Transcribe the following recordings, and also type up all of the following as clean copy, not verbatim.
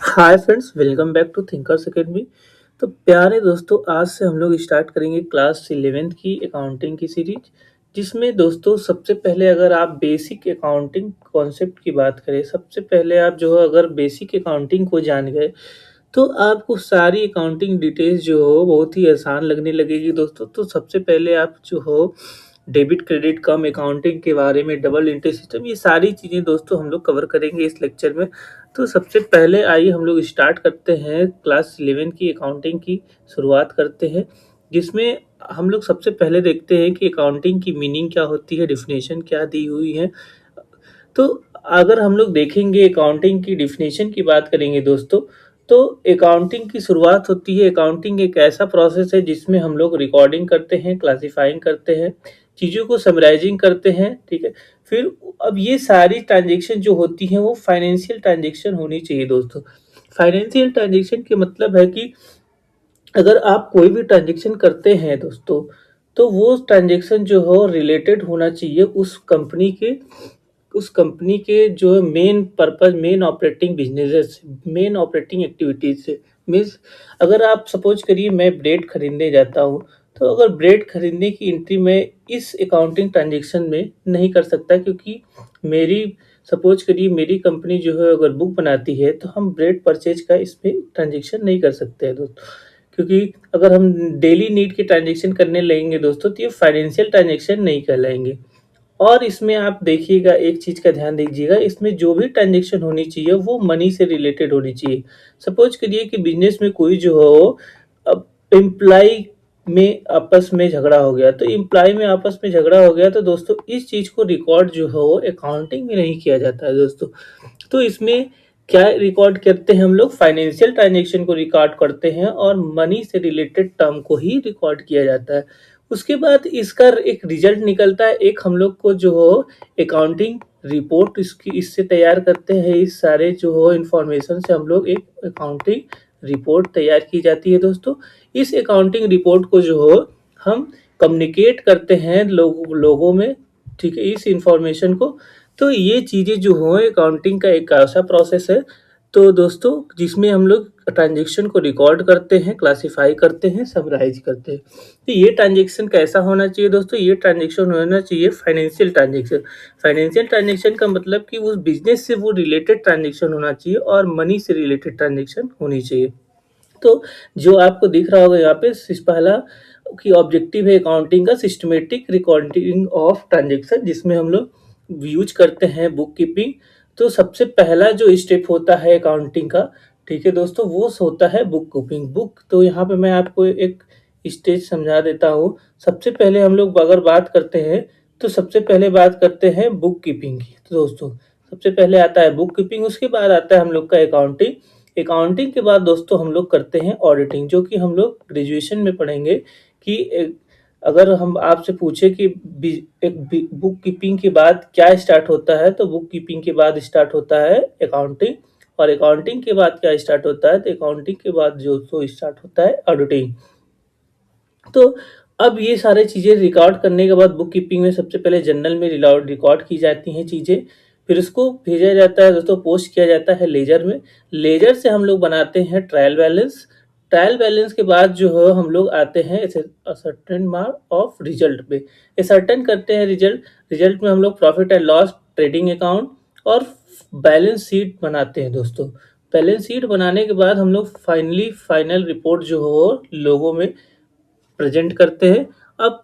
Hi friends, welcome back to Thinkers Academy. तो प्यारे दोस्तों, आज से हम लोग स्टार्ट करेंगे क्लास 11th की अकाउंटिंग की सीरीज। जिसमें दोस्तों सबसे पहले अगर आप बेसिक अकाउंटिंग कॉन्सेप्ट की बात करें, सबसे पहले आप जो है अगर बेसिक अकाउंटिंग को जान गए तो आपको सारी अकाउंटिंग डिटेल्स जो हो बहुत ही आसान लगने लगेगी दोस्तों। तो सबसे पहले आप जो हो डेबिट क्रेडिट कम अकाउंटिंग के बारे में, डबल एंट्री सिस्टम, ये सारी चीज़ें दोस्तों हम लोग कवर करेंगे इस लेक्चर में। तो सबसे पहले आइए हम लोग स्टार्ट करते हैं क्लास 11 की अकाउंटिंग की शुरुआत करते हैं। जिसमें हम लोग सबसे पहले देखते हैं कि अकाउंटिंग की मीनिंग क्या होती है, डेफिनेशन क्या दी हुई है। तो अगर हम लोग देखेंगे अकाउंटिंग की डेफिनेशन की बात करेंगे दोस्तों, तो अकाउंटिंग की शुरुआत होती है। अकाउंटिंग एक ऐसा प्रोसेस है जिसमें हम लोग रिकॉर्डिंग करते हैं, क्लासिफाइंग करते हैं, चीज़ों को समराइजिंग करते हैं, ठीक है। फिर अब ये सारी ट्रांजेक्शन जो होती हैं वो फाइनेंशियल ट्रांजेक्शन होनी चाहिए दोस्तों। फाइनेंशियल ट्रांजेक्शन के मतलब है कि अगर आप कोई भी ट्रांजेक्शन करते हैं दोस्तों, तो वो ट्रांजेक्शन जो हो रिलेटेड होना चाहिए उस कंपनी के जो main purpose, main operating business, main operating activities से। मीन्स अगर आप सपोज करिए मैं ब्रेड खरीदने जाता हूँ, तो अगर ब्रेड खरीदने की एंट्री मैं इस अकाउंटिंग ट्रांजेक्शन में नहीं कर सकता, क्योंकि मेरी सपोज करिए मेरी कंपनी जो है अगर बुक बनाती है तो हम ब्रेड परचेज का इसमें ट्रांजेक्शन नहीं कर सकते हैं दोस्तों। क्योंकि अगर हम डेली नीड की ट्रांजेक्शन करने लगेंगे दोस्तों, तो ये फाइनेंशियल ट्रांजेक्शन नहीं कहलाएंगे। और इसमें आप देखिएगा, एक चीज़ का ध्यान दीजिएगा, इसमें जो भी ट्रांजेक्शन होनी चाहिए वो मनी से रिलेटेड होनी चाहिए। सपोज करिए कि बिजनेस में कोई जो हो, अब एम्प्लॉय में आपस में झगड़ा हो गया, तो एम्प्लॉय में आपस में झगड़ा हो गया तो दोस्तों इस चीज़ को रिकॉर्ड जो हो अकाउंटिंग में नहीं किया जाता है दोस्तों। तो इसमें क्या रिकॉर्ड करते हैं हम लोग, फाइनेंशियल ट्रांजेक्शन को रिकॉर्ड करते हैं और मनी से रिलेटेड टर्म को ही रिकॉर्ड किया जाता है। उसके बाद इसका एक रिजल्ट निकलता है, एक हम लोग को जो हो अकाउंटिंग रिपोर्ट इसकी इससे तैयार करते हैं। इस सारे जो हो इंफॉर्मेशन से हम लोग एक अकाउंटिंग रिपोर्ट तैयार की जाती है दोस्तों। इस अकाउंटिंग रिपोर्ट को जो हो हम कम्युनिकेट करते हैं लोगों में, ठीक है, इस इंफॉर्मेशन को। तो ये चीज़ें जो हो अकाउंटिंग का एक ऐसा प्रोसेस है तो दोस्तों, जिसमें हम लोग ट्रांजेक्शन को रिकॉर्ड करते हैं, क्लासिफाई करते हैं, समराइज करते हैं। तो ये ट्रांजेक्शन कैसा होना चाहिए दोस्तों, ये ट्रांजेक्शन होना चाहिए फाइनेंशियल ट्रांजेक्शन। फाइनेंशियल ट्रांजेक्शन का मतलब कि उस बिजनेस से वो रिलेटेड ट्रांजेक्शन होना चाहिए और मनी से रिलेटेड ट्रांजेक्शन होनी चाहिए। तो जो आपको दिख रहा होगा यहाँ पे पहला कि ऑब्जेक्टिव है अकाउंटिंग का सिस्टमेटिक रिकॉर्डिंग ऑफ ट्रांजेक्शन, जिसमें हम लोग यूज करते हैं बुक कीपिंग। तो सबसे पहला जो स्टेप होता है अकाउंटिंग का, ठीक है दोस्तों, वो होता है बुक कीपिंग। बुक तो यहाँ पे मैं आपको एक स्टेज समझा देता हूँ। सबसे पहले हम लोग अगर बात करते हैं तो सबसे पहले बात करते हैं बुक कीपिंग की। तो दोस्तों सबसे पहले आता है बुक कीपिंग, उसके बाद आता है हम लोग का अकाउंटिंग। अकाउंटिंग के बाद दोस्तों हम लोग करते हैं ऑडिटिंग, जो कि हम लोग ग्रेजुएशन में पढ़ेंगे। कि अगर हम आपसे पूछे कि एक बुक कीपिंग के बाद क्या स्टार्ट होता है, तो बुक कीपिंग के बाद स्टार्ट होता है अकाउंटिंग। और अकाउंटिंग के बाद क्या स्टार्ट होता है, तो अकाउंटिंग के बाद जो तो स्टार्ट होता है ऑडिटिंग। तो अब ये सारी चीज़ें रिकॉर्ड करने के बाद बुक कीपिंग में सबसे पहले जर्नल में रिकॉर्ड की जाती हैं चीज़ें। फिर उसको भेजा जाता है दोस्तों, पोस्ट किया जाता है लेजर में। लेजर से हम लोग बनाते हैं ट्रायल बैलेंस। ट्रायल बैलेंस के बाद जो है हम लोग आते हैं सर्टेन मार्क ऑफ रिजल्ट पे, सर्टेन करते हैं रिजल्ट। रिजल्ट में हम लोग profit and loss, trading account और बैलेंस शीट बनाते हैं दोस्तों। बैलेंस शीट बनाने के बाद हम लोग फाइनल रिपोर्ट जो हो लोगों में प्रेजेंट करते हैं। अब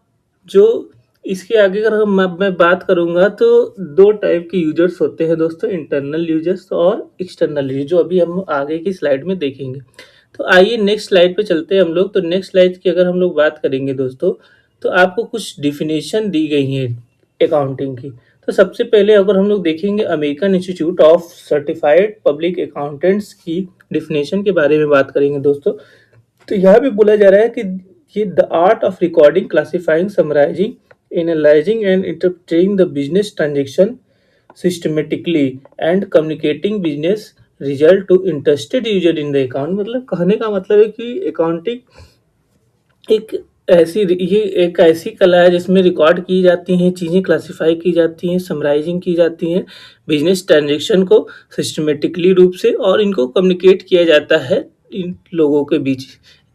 जो इसके आगे अगर मैं बात करूंगा तो दो टाइप के यूजर्स होते हैं दोस्तों, इंटरनल यूजर्स और एक्सटर्नल यूजर, जो अभी हम आगे की स्लाइड में देखेंगे। तो आइए नेक्स्ट स्लाइड पे चलते हैं हम लोग। तो नेक्स्ट स्लाइड की अगर हम लोग बात करेंगे दोस्तों, तो आपको कुछ डिफिनेशन दी गई है अकाउंटिंग की। तो सबसे पहले अगर हम लोग देखेंगे American institute of certified public accountants की डिफिनेशन के बारे में बात करेंगे दोस्तों। तो यहाँ पे बोला जा रहा है कि ये the art of recording, classifying, summarising, analysing and interpreting the business transaction systematically and communicating business result to interested user in the account. मतलब कहने का मतलब है कि अकाउंटिंग एक ऐसी ये एक ऐसी कला है जिसमें रिकॉर्ड की जाती हैं चीज़ें, क्लासिफ़ाई की जाती हैं, समराइज़िंग की जाती हैं, बिज़नेस ट्रांज़ैक्शन को सिस्टमैटिकली रूप से, और इनको कम्युनिकेट किया जाता है इन लोगों के बीच,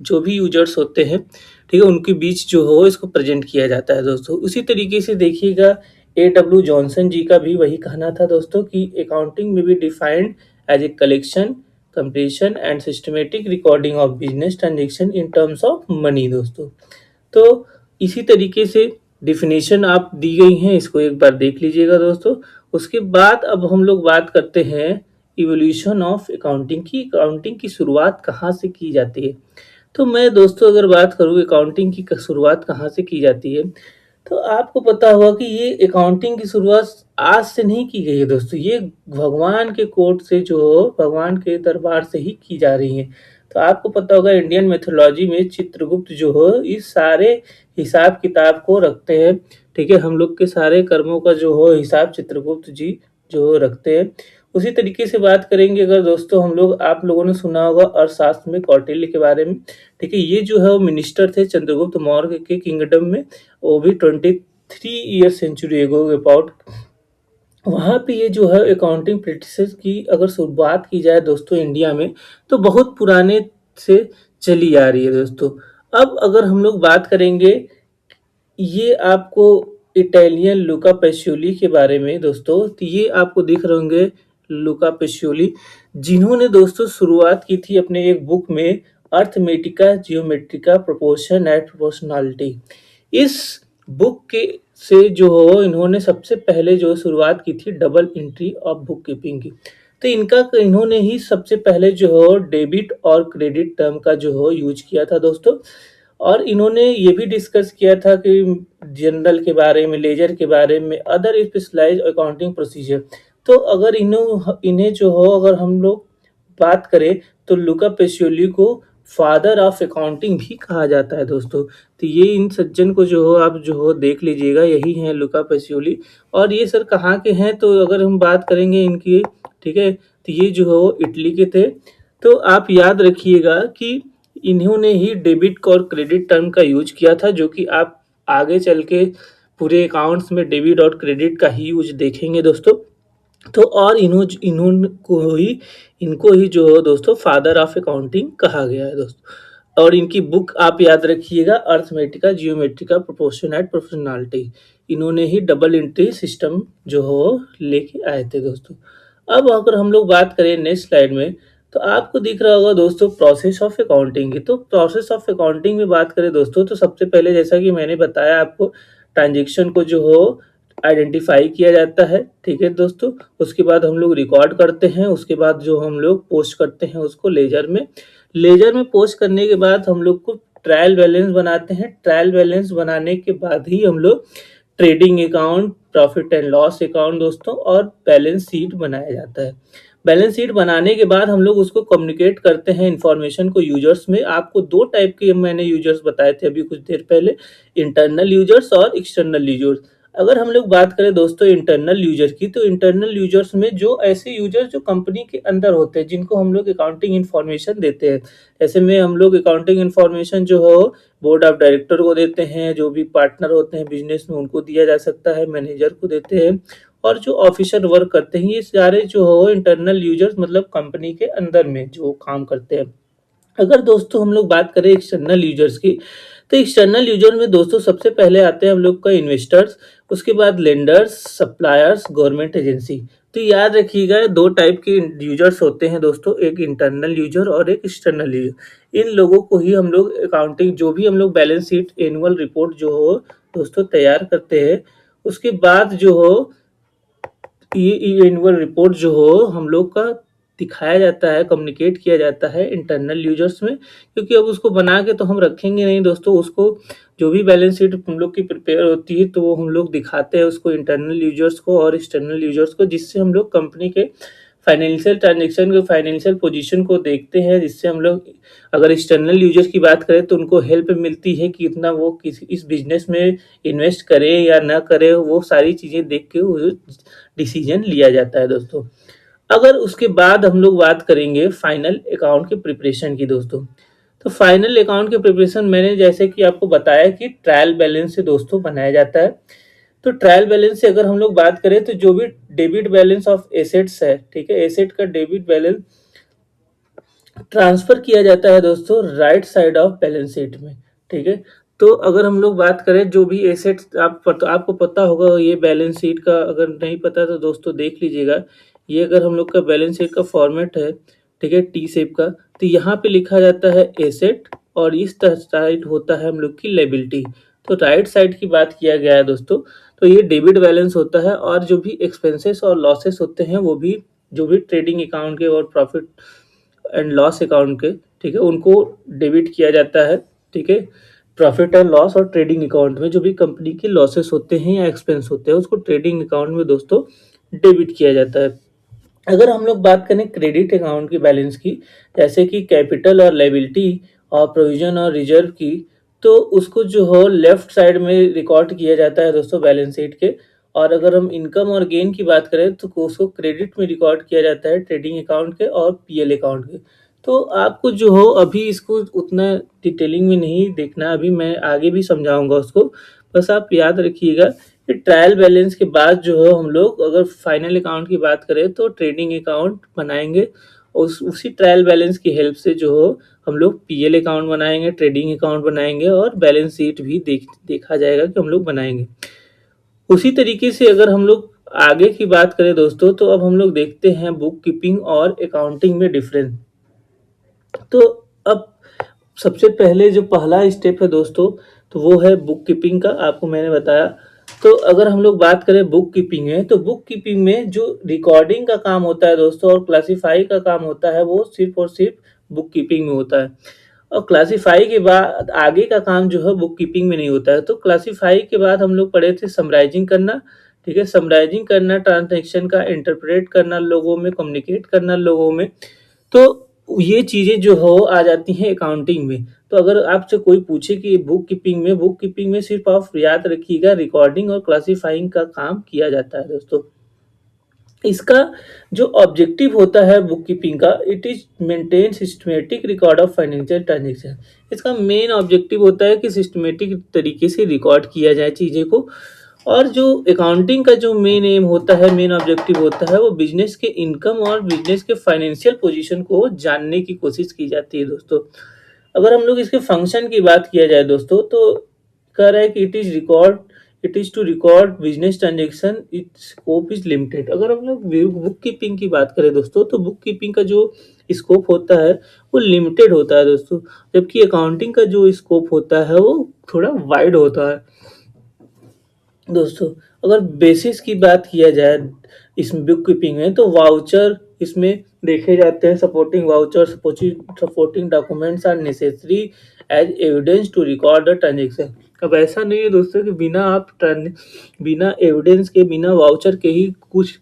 जो भी यूज़र्स होते हैं, ठीक है? उनके बीच जो हो इसको प्रेज़ेंट किया जाता है दोस्तों। उसी तरीके से देखिएगा, A. W. जॉनसन जी का भी वही कहना था दोस्तों कि अकाउंटिंग में be defined as a collection, completion and systematic recording of business transaction in terms of money दोस्तों। तो इसी तरीके से डेफिनेशन आप दी गई हैं, इसको एक बार देख लीजिएगा दोस्तों। उसके बाद अब हम लोग बात करते हैं इवोल्यूशन ऑफ अकाउंटिंग की। अकाउंटिंग की शुरुआत कहाँ से की जाती है? तो मैं दोस्तों अगर बात करूँ अकाउंटिंग की शुरुआत कहाँ से की जाती है, तो आपको पता होगा कि ये अकाउंटिंग की शुरुआत आज से नहीं की गई है दोस्तों, ये भगवान के कोर्ट से जो भगवान के दरबार से ही की जा रही है। तो आपको पता होगा इंडियन मैथोलॉजी में चित्रगुप्त जो हो इस सारे हिसाब किताब को रखते हैं, ठीक है? हम लोग के सारे कर्मों का जो हो हिसाब चित्रगुप्त जी जो रखते हैं। उसी तरीके से बात करेंगे अगर दोस्तों हम लोग, आप लोगों ने सुना होगा अर्थशास्त्र में कौटिल्य के बारे में, ठीक है? ये जो है वो मिनिस्टर थे चंद्रगुप्त मौर्य के किंगडम में, वो भी 23 ईयर सेंचुरी एगो अबाउट। वहाँ पे ये जो है अकाउंटिंग प्रैक्टिसेस की अगर शुरुआत की जाए दोस्तों इंडिया में, तो बहुत पुराने से चली आ रही है दोस्तों। अब अगर हम लोग बात करेंगे, ये आपको इटालियन लुका पैसियोली के बारे में दोस्तों, तो ये आपको दिख रहे होंगे लुका पैसियोली, जिन्होंने दोस्तों शुरुआत की थी अपने एक बुक में अर्थमेटिका जियोमेट्रिका प्रोपोर्शन एंड प्रोपोर्शनैलिटी। इस बुक के से जो हो इन्होंने सबसे पहले जो शुरुआत की थी double entry of book keeping की। तो इन्होंने ही सबसे पहले जो हो डेबिट और क्रेडिट टर्म का जो हो यूज किया था दोस्तों। और इन्होंने ये भी डिस्कस किया था कि जनरल के बारे में, लेजर के बारे में, अदर स्पेशलाइज्ड अकाउंटिंग प्रोसीजर। तो अगर इन्हें जो हो अगर हम लोग बात करें, तो लुका पैसियोली को फादर ऑफ अकाउंटिंग भी कहा जाता है दोस्तों। तो ये इन सज्जन को जो हो आप जो हो देख लीजिएगा, यही हैं लुका पैसियोली। और ये सर कहाँ के हैं, तो अगर हम बात करेंगे इनकी, ठीक है, तो ये जो हो इटली के थे। तो आप याद रखिएगा कि इन्होंने ही डेबिट और क्रेडिट टर्म का यूज किया था, जो कि आप आगे चल के पूरे अकाउंट्स में डेबिट और क्रेडिट का ही यूज देखेंगे दोस्तों। तो और इनको ही जो है दोस्तों फादर ऑफ अकाउंटिंग कहा गया है दोस्तों। और इनकी बुक आप याद रखिएगा अर्थमेटिका जियोमेट्रिका प्रोपोर्शन एंड प्रोपोर्शनैलिटी। इन्होंने ही डबल एंट्री सिस्टम जो हो लेके आए थे दोस्तों। अब अगर हम लोग बात करें नेक्स्ट स्लाइड में, तो आपको दिख रहा होगा दोस्तों प्रोसेस ऑफ अकाउंटिंग की। तो प्रोसेस ऑफ अकाउंटिंग में बात करें दोस्तों, तो सबसे पहले जैसा कि मैंने बताया आपको, ट्रांजेक्शन को जो हो आइडेंटिफाई किया जाता है, ठीक है दोस्तों। उसके बाद हम लोग रिकॉर्ड करते हैं, उसके बाद जो हम लोग पोस्ट करते हैं उसको लेजर में। लेजर में पोस्ट करने के बाद हम लोग को ट्रायल बैलेंस बनाते हैं। ट्रायल बैलेंस बनाने के बाद ही हम लोग trading account, profit and loss account दोस्तों और बैलेंस शीट बनाया जाता है। बैलेंस शीट बनाने के बाद हम लोग उसको कम्युनिकेट करते हैं इन्फॉर्मेशन को यूजर्स में। आपको दो टाइप के मैंने यूजर्स बताए थे अभी कुछ देर पहले, इंटरनल यूजर्स और एक्सटर्नल यूजर्स। अगर हम लोग बात करें दोस्तों इंटरनल यूजर की, तो इंटरनल यूजर्स में जो ऐसे यूजर जो कंपनी के अंदर होते हैं, जिनको हम लोग अकाउंटिंग इन्फॉर्मेशन देते हैं। ऐसे में हम लोग अकाउंटिंग इन्फॉर्मेशन जो हो बोर्ड ऑफ डायरेक्टर को देते हैं, जो भी पार्टनर होते हैं बिजनेस में उनको दिया जा सकता है, मैनेजर को देते हैं, और जो ऑफिसर वर्क करते हैं, ये सारे जो हो इंटरनल यूजर्स मतलब कंपनी के अंदर में जो काम करते हैं। अगर दोस्तों हम लोग बात करें एक्सटर्नल यूजर्स की, तो एक्सटर्नल यूजर में दोस्तों सबसे पहले आते हैं हम लोग का इन्वेस्टर्स, उसके बाद लेंडर्स, सप्लायर्स, गवर्नमेंट एजेंसी। तो याद रखिएगा दो टाइप के यूजर्स होते हैं दोस्तों, एक इंटरनल यूजर और एक एक्सटर्नल यूजर। इन लोगों को ही हम लोग अकाउंटिंग जो भी हम लोग बैलेंस शीट, एनुअल रिपोर्ट जो हो दोस्तों तैयार करते हैं, उसके बाद जो हो ये एनुअल रिपोर्ट जो हो हम लोग का दिखाया जाता है, कम्युनिकेट किया जाता है इंटरनल यूजर्स में। क्योंकि अब उसको बना के तो हम रखेंगे नहीं दोस्तों, उसको जो भी बैलेंस शीट हम लोग की प्रिपेयर होती है तो वो हम लोग दिखाते हैं उसको इंटरनल यूजर्स को और एक्सटर्नल यूजर्स को, जिससे हम लोग कंपनी के फाइनेंशियल ट्रांजेक्शन को, फाइनेंशियल पोजीशन को देखते हैं, जिससे हम लोग अगर एक्सटर्नल यूजर्स की बात करें तो उनको हेल्प मिलती है कि कितना वो इस बिजनेस में इन्वेस्ट करें या ना करें, वो सारी चीज़ें देख के वो डिसीजन लिया जाता है दोस्तों। अगर उसके बाद हम लोग बात करेंगे फाइनल अकाउंट के प्रिपरेशन की दोस्तों, तो फाइनल अकाउंट की प्रिपरेशन मैंने जैसे कि आपको बताया कि ट्रायल बैलेंस से दोस्तों बनाया जाता है। तो ट्रायल बैलेंस से अगर हम लोग बात करें तो जो भी डेबिट बैलेंस ऑफ एसेट्स है, ठीक है, एसेट का डेबिट बैलेंस ट्रांसफर किया जाता है दोस्तों right side of balance sheet में, ठीक है। तो अगर हम लोग बात करें जो भी एसेट्स आपको पता होगा, ये बैलेंस शीट का अगर नहीं पता तो दोस्तों देख लीजिएगा। ये अगर हम लोग का बैलेंस शीट का फॉर्मेट है, ठीक है, टी शेप का, तो यहाँ पे लिखा जाता है एसेट और इस साइड होता है हम लोग की लायबिलिटी। तो राइट साइड की बात किया गया है दोस्तों, तो ये डेबिट बैलेंस होता है और जो भी एक्सपेंसेस और लॉसेस होते हैं वो भी जो भी ट्रेडिंग अकाउंट के और प्रॉफिट एंड लॉस अकाउंट के, ठीक है, उनको डेबिट किया जाता है, ठीक है। प्रॉफिट एंड लॉस और ट्रेडिंग अकाउंट में जो भी कंपनी के लॉसेस होते हैं या एक्सपेंस होते हैं उसको ट्रेडिंग अकाउंट में दोस्तों डेबिट किया जाता है। अगर हम लोग बात करें क्रेडिट अकाउंट की बैलेंस की, जैसे कि कैपिटल और लायबिलिटी और प्रोविजन और रिजर्व की, तो उसको जो हो लेफ्ट साइड में रिकॉर्ड किया जाता है दोस्तों बैलेंस शीट के। और अगर हम इनकम और गेन की बात करें तो उसको क्रेडिट में रिकॉर्ड किया जाता है ट्रेडिंग अकाउंट के और पीएल अकाउंट के। तो आपको जो हो अभी इसको उतना डिटेलिंग में नहीं देखना, अभी मैं आगे भी समझाऊंगा उसको। बस आप याद रखिएगा कि ट्रायल बैलेंस के बाद जो है हम लोग अगर फाइनल अकाउंट की बात करें तो ट्रेडिंग अकाउंट बनाएंगे। उसी ट्रायल बैलेंस की हेल्प से जो हो हम लोग पीएल अकाउंट बनाएंगे, ट्रेडिंग अकाउंट बनाएंगे और बैलेंस शीट भी देखा जाएगा कि हम लोग बनाएंगे। उसी तरीके से अगर हम लोग आगे की बात करें दोस्तों, तो अब हम लोग देखते हैं बुक कीपिंग और अकाउंटिंग में डिफरेंस। तो अब सबसे पहले जो पहला स्टेप है दोस्तों, तो वो है बुक कीपिंग का, आपको मैंने बताया। तो अगर हम लोग बात करें बुक कीपिंग में, तो बुक कीपिंग में जो रिकॉर्डिंग का काम होता है दोस्तों और क्लासीफाई का काम होता है वो सिर्फ और सिर्फ बुक कीपिंग में होता है। और क्लासीफाई के बाद आगे का काम जो है बुक कीपिंग में नहीं होता है। तो क्लासीफाई के बाद हम लोग पढ़े थे समराइजिंग करना, ठीक है, समराइजिंग करना, ट्रांजैक्शन का इंटरप्रेट करना लोगों में, कम्युनिकेट करना लोगों में। तो ये चीज़ें जो हो आ जाती हैं अकाउंटिंग में। तो अगर आपसे कोई पूछे कि बुक कीपिंग में सिर्फ आप याद रखिएगा रिकॉर्डिंग और क्लासीफाइंग का काम किया जाता है दोस्तों। इसका जो ऑब्जेक्टिव होता है बुक कीपिंग का, it is maintain systematic record of financial transaction. इसका मेन ऑब्जेक्टिव होता है कि सिस्टमेटिक तरीके से रिकॉर्ड किया जाए चीज़ें को। और जो अकाउंटिंग का जो मेन एम होता है, मेन ऑब्जेक्टिव होता है, वो बिजनेस के इनकम और बिजनेस के फाइनेंशियल पोजीशन को जानने की कोशिश की जाती है दोस्तों। अगर हम लोग इसके फंक्शन की बात किया जाए दोस्तों, तो कह रहा है कि it is to record business transaction, its scope is limited. अगर हम लोग बुक कीपिंग की बात करें दोस्तों, तो बुक कीपिंग का जो स्कोप होता है वो लिमिटेड होता है दोस्तों, जबकि अकाउंटिंग का जो स्कोप होता है वो थोड़ा वाइड होता है दोस्तों। अगर बेसिस की बात किया जाए इस बुक कीपिंग में, तो वाउचर इसमें देखे जाते हैं, supporting voucher, supporting documents are necessary as evidence to record the transaction. अब ऐसा नहीं है दोस्तों कि बिना एविडेंस के, बिना वाउचर के ही कुछ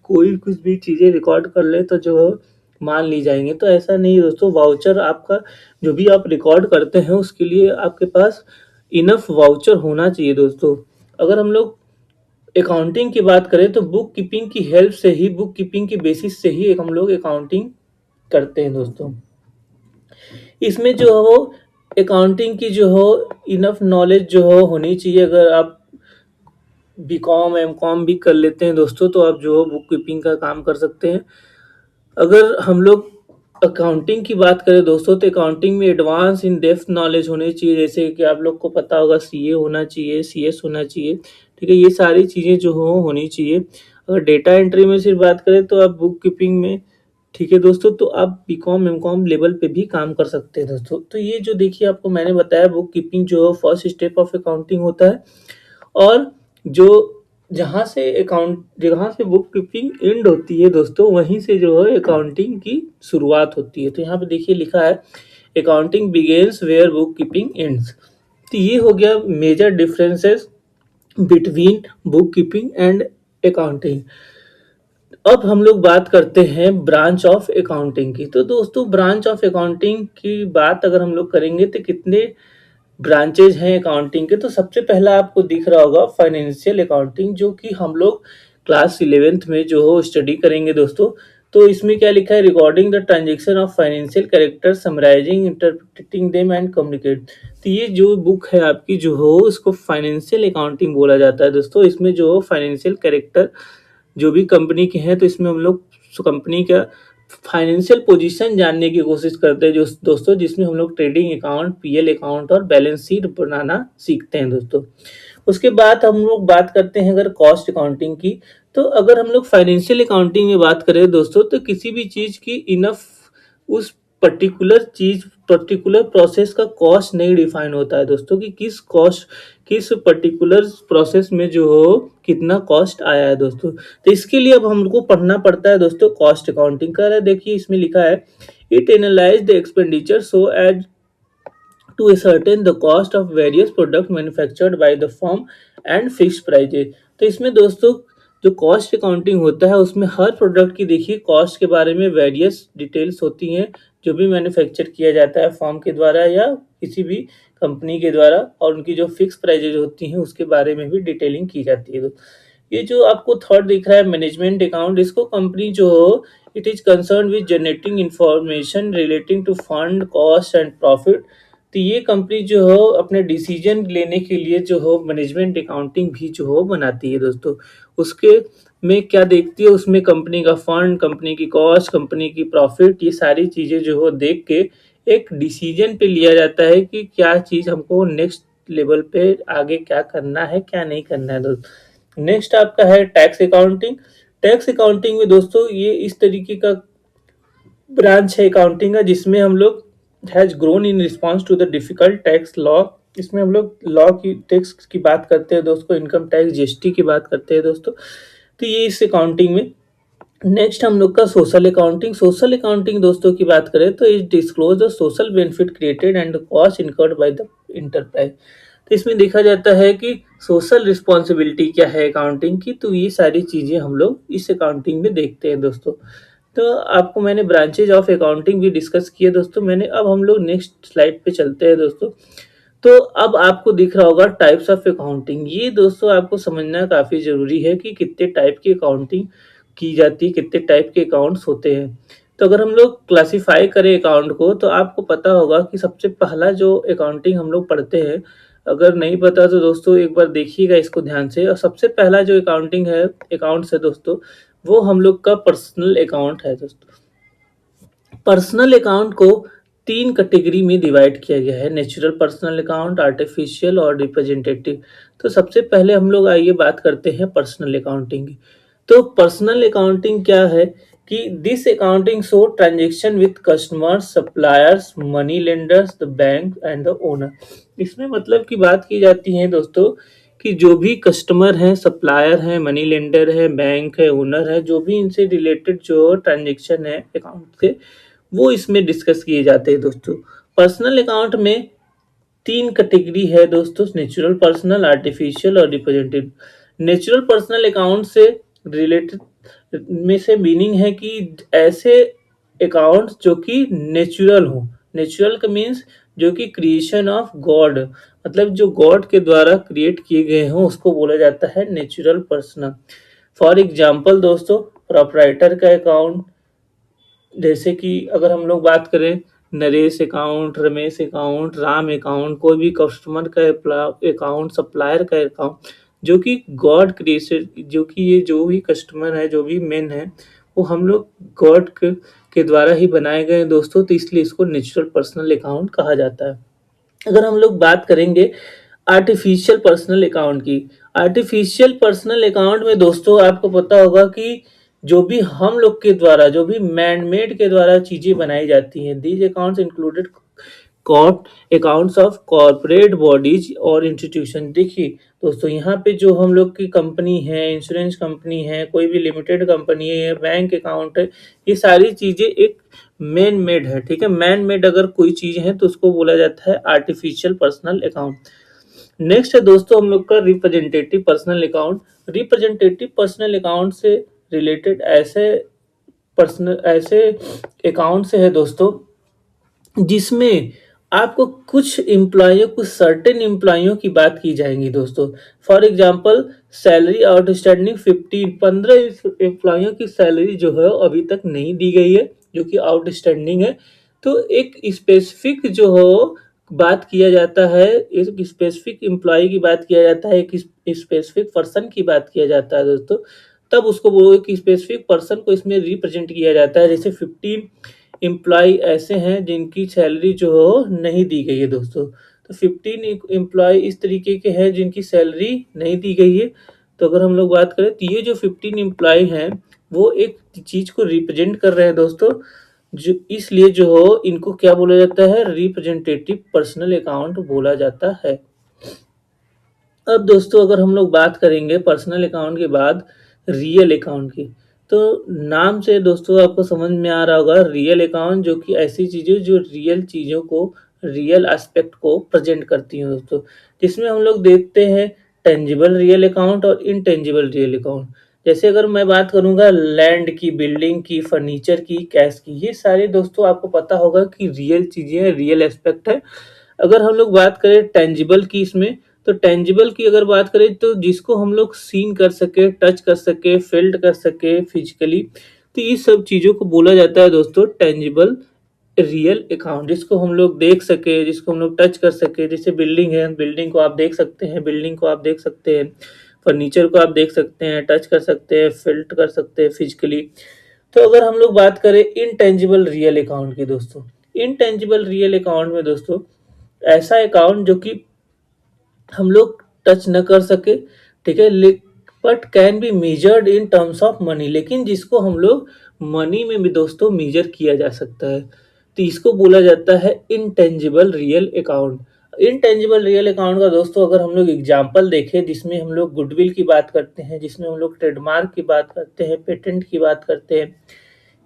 भी चीज़ें रिकॉर्ड कर ले तो जो है मान ली जाएंगे। तो ऐसा नहीं है दोस्तों, वाउचर आपका जो भी आप रिकॉर्ड करते हैं उसके लिए आपके पास इनफ वाउचर होना चाहिए दोस्तों। अगर हम लोग अकाउंटिंग की बात करें तो बुक कीपिंग की हेल्प से ही, बुक कीपिंग की बेसिस से ही हम लोग अकाउंटिंग करते हैं दोस्तों। इसमें जो हो अकाउंटिंग की जो हो इनफ नॉलेज जो हो होनी चाहिए। अगर आप बीकॉम एम कॉम भी कर लेते हैं दोस्तों तो आप जो हो बुक कीपिंग का काम कर सकते हैं। अगर हम लोग अकाउंटिंग की बात करें दोस्तों, तो अकाउंटिंग में एडवांस इन डेप्थ नॉलेज होनी चाहिए, जैसे कि आप लोग को पता होगा सीए होना चाहिए, सीएस होना चाहिए, ठीक है, ये सारी चीज़ें जो हो होनी चाहिए। अगर डेटा एंट्री में सिर्फ बात करें तो आप बुक कीपिंग में, ठीक है दोस्तों, तो आप बीकॉम एमकॉम लेवल पे भी काम कर सकते हैं दोस्तों। तो ये जो देखिए आपको मैंने बताया बुक कीपिंग जो फर्स्ट स्टेप ऑफ अकाउंटिंग होता है। और जो जहाँ से बुक कीपिंग एंड होती है दोस्तों, वहीं से जो है अकाउंटिंग की शुरुआत होती है। तो यहाँ पे देखिए लिखा है accounting begins where book keeping ends. तो ये हो गया major differences between book keeping and accounting. अब हम लोग बात करते हैं ब्रांच ऑफ अकाउंटिंग की। तो दोस्तों ब्रांच ऑफ अकाउंटिंग की बात अगर हम लोग करेंगे तो कितने ब्रांचेज हैं अकाउंटिंग के, तो सबसे पहला आपको दिख रहा होगा फाइनेंशियल अकाउंटिंग, जो कि हम लोग क्लास 11th में जो हो स्टडी करेंगे दोस्तों। तो इसमें क्या लिखा है, recording the transaction of financial character, summarising, interpreting them and communicate. तो ये जो बुक है आपकी जो हो, इसको फाइनेंशियल अकाउंटिंग बोला जाता है दोस्तों। इसमें जो फाइनेंशियल कैरेक्टर जो भी कंपनी के हैं, तो इसमें हम लोग कंपनी का फाइनेंशियल पोजीशन जानने की कोशिश करते हैं जो दोस्तों, जिसमें हम लोग ट्रेडिंग अकाउंट, पीएल अकाउंट और बैलेंस शीट बनाना सीखते हैं दोस्तों। उसके बाद हम लोग बात करते हैं अगर कॉस्ट अकाउंटिंग की। तो अगर हम लोग फाइनेंशियल अकाउंटिंग में बात करें दोस्तों, तो किसी भी चीज़ की इनफ उस पर्टिकुलर प्रोसेस का कॉस्ट नहीं डिफाइन होता है दोस्तों, कि किस पर्टिकुलर प्रोसेस में जो हो कितना कॉस्ट आया है दोस्तों। तो इसके लिए अब हमको पढ़ना पड़ता है दोस्तों कॉस्ट अकाउंटिंग का। देखिए इसमें लिखा है, it analyse the expenditure so as to ascertain the cost of various product manufactured by the firm and fixed prices। तो इसमें दोस्तों जो कॉस्ट अकाउंटिंग होता है उसमें हर प्रोडक्ट की देखिए कॉस्ट के बारे में वेरियस डिटेल्स होती हैं, जो भी मैन्युफैक्चर किया जाता है फर्म के द्वारा या किसी भी कंपनी के द्वारा, और उनकी जो फिक्स प्राइजेज होती हैं उसके बारे में भी डिटेलिंग की जाती है। ये जो आपको थर्ड दिख रहा है मैनेजमेंट अकाउंट, इसको कंपनी जो हो, it is concern with generating information relating to fund, cost and profit. तो ये कंपनी जो हो अपने डिसीजन लेने के लिए जो हो मैनेजमेंट अकाउंटिंग भी जो हो बनाती है दोस्तों। उसके में क्या देखती है, उसमें कंपनी का फंड, कंपनी की कॉस्ट, कंपनी की प्रॉफिट, ये सारी चीज़ें जो हो देख के एक डिसीजन पे लिया जाता है कि क्या चीज़ हमको नेक्स्ट लेवल पे आगे क्या करना है, क्या नहीं करना है दोस्तों। नेक्स्ट आपका है टैक्स अकाउंटिंग। टैक्स अकाउंटिंग में दोस्तों ये इस तरीके का ब्रांच है अकाउंटिंग का, जिसमें हम लोग has grown in response to the difficult tax law. इसमें हम लोग लॉ की टैक्स की बात करते हैं दोस्तों, इनकम टैक्स, जीएसटी की बात करते हैं दोस्तों। तो ये इस अकाउंटिंग में। नेक्स्ट हम लोग का सोशल अकाउंटिंग। सोशल अकाउंटिंग दोस्तों की बात करें तो it disclose the social benefit created and the cost incurred by the enterprise. तो इसमें देखा जाता है कि सोशल रिस्पॉन्सिबिलिटी क्या है अकाउंटिंग की, तो ये सारी चीज़ें हम लोग इस अकाउंटिंग में देखते हैं दोस्तों। तो आपको मैंने ब्रांचेज ऑफ अकाउंटिंग भी डिस्कस किए दोस्तों मैंने। अब हम लोग नेक्स्ट स्लाइड पे चलते हैं दोस्तों। तो अब आपको दिख रहा होगा टाइप्स ऑफ अकाउंटिंग। ये दोस्तों आपको समझना काफ़ी ज़रूरी है कि कितने टाइप की अकाउंटिंग की जाती है, कितने टाइप के अकाउंट्स होते हैं। तो अगर हम लोग क्लासिफाई करें अकाउंट को, तो आपको पता होगा कि सबसे पहला जो अकाउंटिंग हम लोग पढ़ते हैं, अगर नहीं पता तो दोस्तों एक बार देखिएगा इसको ध्यान से। और सबसे पहला जो अकाउंटिंग है, अकाउंट्स है दोस्तों, वो हम लोग का पर्सनल अकाउंट है दोस्तों। पर्सनल अकाउंट को 3 कैटेगरी में डिवाइड किया गया है, नेचुरल पर्सनल अकाउंट, आर्टिफिशियल और रिप्रेजेंटेटिव। तो सबसे पहले हम लोग आइए बात करते हैं पर्सनल अकाउंटिंग की। तो पर्सनल अकाउंटिंग क्या है कि this accounting show transaction with customers, suppliers, money lenders, the bank and the owner. इसमें मतलब की बात की जाती है दोस्तों कि जो भी कस्टमर हैं, सप्लायर हैं, मनी लेंडर है, बैंक है, ओनर है, जो भी इनसे रिलेटेड जो ट्रांजैक्शन है अकाउंट से, वो इसमें डिस्कस किए जाते हैं दोस्तों। पर्सनल अकाउंट में 3 कैटेगरी है दोस्तों, नेचुरल पर्सनल, आर्टिफिशियल और रिप्रेजेंटेटिव। नेचुरल पर्सनल अकाउंट से रिलेटेड में से मीनिंग है कि ऐसे अकाउंट्स जो कि नेचुरल हो। नेचुरल का मीन्स जो कि क्रिएशन ऑफ गॉड, मतलब जो गॉड के द्वारा क्रिएट किए गए हों उसको बोला जाता है नेचुरल पर्सनल। फॉर एग्जाम्पल दोस्तों, प्रोपराइटर का अकाउंट, जैसे कि अगर हम लोग बात करें Naresh account, Ramesh account, Ram account, कोई भी कस्टमर का अकाउंट, सप्लायर का अकाउंट, जो कि गॉड क्रिएटेड, जो कि ये जो भी कस्टमर है, जो भी मेन है, वो हम लोग गॉड के द्वारा ही बनाए गए हैं दोस्तों। तो इसलिए इसको नेचुरल पर्सनल अकाउंट कहा जाता है। अगर हम लोग बात करेंगे आर्टिफिशियल पर्सनल अकाउंट की, आर्टिफिशियल पर्सनल अकाउंट में दोस्तों आपको पता होगा कि जो भी हम लोग के द्वारा, जो भी मैन मेड के द्वारा चीज़ें बनाई जाती हैं, these accounts included caught accounts of corporate bodies और इंस्टीट्यूशन। देखिए दोस्तों, यहाँ पे जो हम लोग की कंपनी है, इंश्योरेंस कंपनी है, कोई भी लिमिटेड कंपनी है, बैंक अकाउंट है, ये सारी चीज़ें एक मैन मेड है, ठीक है। मैन मेड अगर कोई चीज़ है तो उसको बोला जाता है आर्टिफिशियल पर्सनल अकाउंट। नेक्स्ट है दोस्तों हम लोग का representative personal account. Representative personal account से रिलेटेड ऐसे अकाउंट से है दोस्तों, जिसमें आपको कुछ एम्प्लॉइयों, कुछ सर्टेन एम्प्लॉइयों की बात की जाएंगी दोस्तों। फॉर एग्जांपल, सैलरी आउटस्टैंडिंग 15 एम्प्लॉइयों की सैलरी जो है अभी तक नहीं दी गई है, जो कि आउटस्टैंडिंग है। तो एक स्पेसिफिक जो हो बात किया जाता है, एक स्पेसिफिक एम्प्लॉय की बात किया जाता है, एक स्पेसिफिक पर्सन की बात किया जाता है दोस्तों। तब उसको वो एक स्पेसिफिक पर्सन को इसमें रिप्रेजेंट किया जाता है। जैसे 15 एम्प्लॉय ऐसे हैं जिनकी सैलरी जो हो नहीं दी गई है दोस्तों। तो 15 एम्प्लॉय इस तरीके के हैं जिनकी सैलरी नहीं दी गई है। तो अगर हम लोग बात करें तो ये जो 15 एम्प्लॉय हैं वो एक चीज को रिप्रेजेंट कर रहे हैं दोस्तों। जो इसलिए जो हो इनको क्या बोला जाता है, रिप्रेजेंटेटिव पर्सनल अकाउंट बोला जाता है। अब दोस्तों अगर हम लोग बात करेंगे पर्सनल अकाउंट के बाद रियल अकाउंट की, तो नाम से दोस्तों आपको समझ में आ रहा होगा रियल अकाउंट, जो कि ऐसी चीज़ें जो रियल चीज़ों को, रियल एस्पेक्ट को प्रेजेंट करती हैं दोस्तों। जिसमें हम लोग देखते हैं टेंजिबल रियल अकाउंट और इनटेंजिबल रियल अकाउंट। जैसे अगर मैं बात करूंगा लैंड की, बिल्डिंग की, फर्नीचर की, कैश की, ये सारे दोस्तों आपको पता होगा कि रियल चीज़ें हैं, रियल एस्पेक्ट है। अगर हम लोग बात करें टेंजिबल की इसमें, तो टेंजिबल की अगर बात करें तो जिसको हम लोग सीन कर सके, टच कर सके, फील्ड कर सके फिजिकली, तो ये सब चीज़ों को बोला जाता है दोस्तों टेंजिबल रियल अकाउंट। जिसको हम लोग देख सके, जिसको हम लोग टच कर सके, जैसे बिल्डिंग है, बिल्डिंग को आप देख सकते हैं, बिल्डिंग को आप देख सकते हैं, फर्नीचर को आप देख सकते हैं, टच कर सकते हैं, फील्ड कर सकते हैं फिजिकली। तो अगर हम लोग बात करें इनटेंजिबल रियल अकाउंट की दोस्तों, इनटेंजिबल रियल अकाउंट में दोस्तों ऐसा अकाउंट जो कि हम लोग टच न कर सके, ठीक है, but can be measured in terms of money, लेकिन जिसको हम लोग मनी में भी दोस्तों मेजर किया जा सकता है, तो इसको बोला जाता है intangible real account. Intangible real account का दोस्तों अगर हम लोग एग्जांपल देखें, जिसमें हम लोग गुडविल की बात करते हैं, जिसमें हम लोग ट्रेडमार्क की बात करते हैं, पेटेंट की बात करते हैं,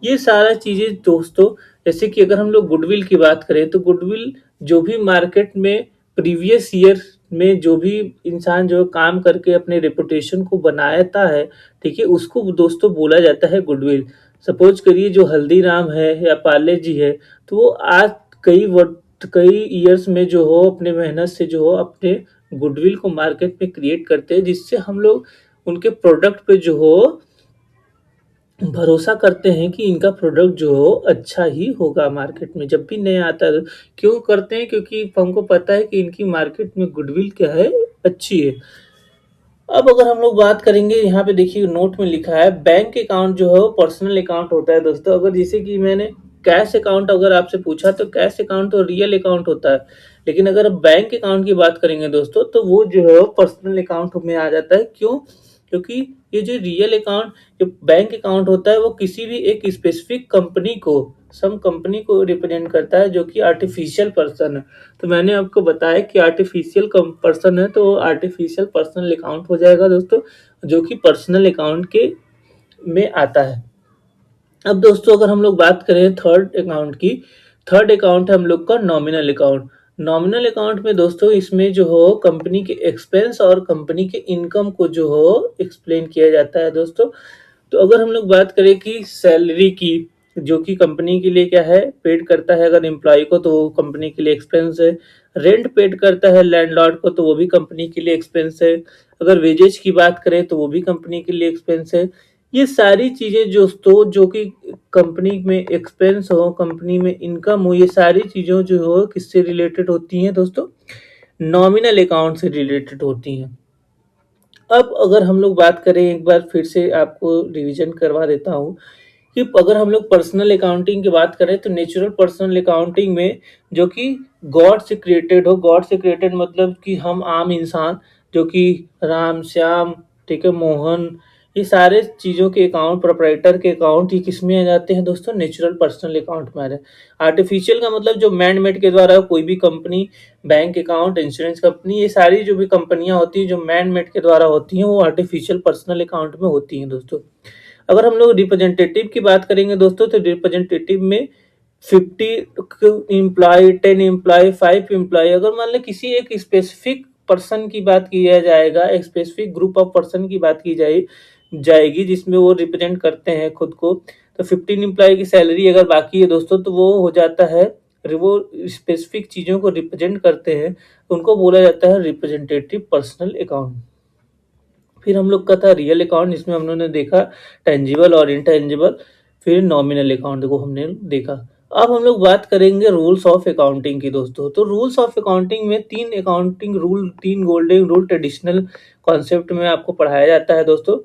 ये सारा चीजें दोस्तों, जैसे कि अगर हम लोग गुडविल की बात करें तो गुडविल जो भी मार्केट में प्रीवियस ईयर में जो भी इंसान जो काम करके अपने रेपुटेशन को बनाता है, ठीक है, उसको दोस्तों बोला जाता है गुडविल। सपोज करिए जो हल्दीराम है या पार्ले जी है, तो वो आज कई ईयर्स में जो हो अपने मेहनत से जो हो अपने गुडविल को मार्केट में क्रिएट करते हैं, जिससे हम लोग उनके प्रोडक्ट पे जो हो भरोसा करते हैं कि इनका प्रोडक्ट जो हो अच्छा ही होगा मार्केट में। जब भी नया आता है क्यों करते हैं, क्योंकि हमको पता है कि इनकी मार्केट में गुडविल क्या है, अच्छी है। अब अगर हम लोग बात करेंगे, यहाँ पे देखिए नोट में लिखा है बैंक अकाउंट जो है वो पर्सनल अकाउंट होता है दोस्तों। अगर जैसे कि मैंने कैश अकाउंट अगर आपसे पूछा तो कैश अकाउंट तो रियल अकाउंट होता है, लेकिन अगर बैंक अकाउंट की बात करेंगे दोस्तों तो वो जो है पर्सनल अकाउंट में आ जाता है। क्यों? क्योंकि ये जो रियल अकाउंट, जो बैंक अकाउंट होता है वो किसी भी एक स्पेसिफिक कंपनी को, सम कंपनी को रिप्रेजेंट करता है, जो कि आर्टिफिशियल पर्सन है। तो मैंने आपको बताया कि आर्टिफिशियल पर्सन है, तो आर्टिफिशियल पर्सनल अकाउंट हो जाएगा दोस्तों, जो कि पर्सनल अकाउंट के में आता है। अब दोस्तों अगर हम लोग बात करें थर्ड अकाउंट की, थर्ड अकाउंट है हम लोग का नॉमिनल अकाउंट। नॉमिनल अकाउंट में दोस्तों इसमें जो हो कंपनी के एक्सपेंस और कंपनी के इनकम को जो हो एक्सप्लेन किया जाता है दोस्तों। तो अगर हम लोग बात करें कि सैलरी की, जो कि कंपनी के लिए क्या है, पेड करता है अगर एम्प्लॉय को, तो वो कंपनी के लिए एक्सपेंस है। रेंट पेड करता है लैंडलॉर्ड को, तो वो भी कंपनी के लिए एक्सपेंस है। अगर वेजेज की बात करें तो वो भी कंपनी के लिए एक्सपेंस है। ये सारी चीजें दोस्तों जो कि कंपनी में एक्सपेंस हो, कंपनी में इनकम हो, ये सारी चीजों जो हो किससे रिलेटेड होती हैं दोस्तों, नॉमिनल अकाउंट से रिलेटेड होती हैं। अब अगर हम लोग बात करें, एक बार फिर से आपको रिवीजन करवा देता हूँ कि अगर हम लोग पर्सनल अकाउंटिंग की बात करें तो नेचुरल पर्सनल अकाउंटिंग में जो कि गॉड से क्रिएटेड हो, गॉड से क्रिएटेड मतलब कि हम आम इंसान जो कि राम श्याम, ठीक है, मोहन, ये सारे चीज़ों के अकाउंट, प्रोप्राइटर के अकाउंट, ये किस में आ जाते हैं दोस्तों, नेचुरल पर्सनल अकाउंट में आ जाए। आर्टिफिशियल का मतलब जो मैन मेड के द्वारा कोई भी company, bank account, insurance company, ये सारी जो भी कंपनियां होती हैं जो मैन मेड के द्वारा होती हैं वो आर्टिफिशियल पर्सनल अकाउंट में होती हैं दोस्तों। अगर हम लोग रिप्रेजेंटेटिव की बात करेंगे दोस्तों, तो रिप्रेजेंटेटिव में 50 एम्प्लॉय, 10 एम्प्लॉय, 5 एम्प्लॉय, अगर मान लें किसी एक स्पेसिफिक पर्सन की बात किया जाएगा, एक स्पेसिफिक ग्रुप ऑफ पर्सन की बात की जाएगी जिसमें वो रिप्रेजेंट करते हैं खुद को, तो 15 एम्प्लॉय की सैलरी अगर बाकी है दोस्तों तो वो हो जाता है वो स्पेसिफिक चीज़ों को रिप्रेजेंट करते हैं, उनको बोला जाता है रिप्रेजेंटेटिव पर्सनल अकाउंट। फिर हम लोग का था रियल अकाउंट, जिसमें हम लोगों ने देखा टेंजिबल और इनटेंजिबल, फिर नॉमिनल अकाउंट को हमने देखा। अब हम लोग बात करेंगे रूल्स ऑफ अकाउंटिंग की दोस्तों। तो रूल्स ऑफ अकाउंटिंग में 3 accounting rule, 3 golden rule traditional concept में आपको पढ़ाया जाता है दोस्तों।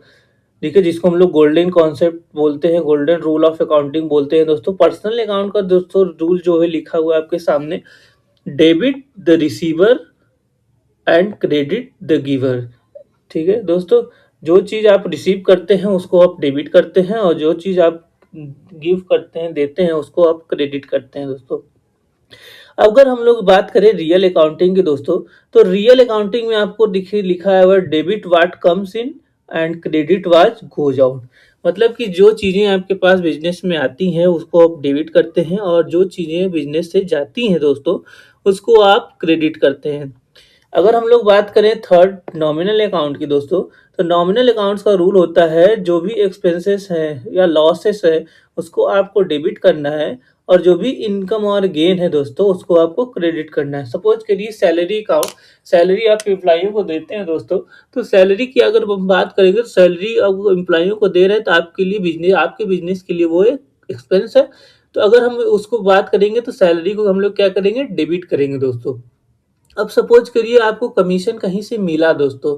देखिए, जिसको हम लोग गोल्डन कॉन्सेप्ट बोलते हैं, गोल्डन रूल ऑफ अकाउंटिंग बोलते हैं दोस्तों। पर्सनल अकाउंट का दोस्तों रूल जो है लिखा हुआ है आपके सामने, debit the receiver and credit the giver. ठीक है दोस्तों, जो चीज़ आप रिसीव करते हैं उसको आप डेबिट करते हैं, और जो चीज़ आप गिव करते हैं, देते हैं, उसको आप क्रेडिट करते हैं दोस्तों। अगर हम लोग बात करें रियल अकाउंटिंग की दोस्तों, तो रियल अकाउंटिंग में आपको देखिए लिखा है debit what comes in and credit what goes out. मतलब कि जो चीज़ें आपके पास बिजनेस में आती हैं उसको आप डेबिट करते हैं, और जो चीज़ें बिजनेस से जाती हैं दोस्तों उसको आप क्रेडिट करते हैं। अगर हम लोग बात करें थर्ड नॉमिनल अकाउंट की दोस्तों, तो नॉमिनल अकाउंट्स का रूल होता है जो भी एक्सपेंसेस हैं या लॉसेस है उसको आपको डेबिट करना है, और जो भी इनकम और गेन है दोस्तों उसको आपको क्रेडिट करना है। सपोज करिए सैलरी अकाउंट, सैलरी आप एम्प्लॉइयों को देते हैं दोस्तों, तो सैलरी की अगर हम बात करेंगे तो सैलरी अब एम्प्लॉइयों को दे रहे हैं तो आपके लिए बिजनेस, आपके बिजनेस के लिए वो एक एक्सपेंस है। तो अगर हम उसको बात करेंगे तो सैलरी को हम लोग क्या करेंगे, डेबिट करेंगे दोस्तों। अब सपोज करिए आपको कमीशन कहीं से मिला दोस्तों,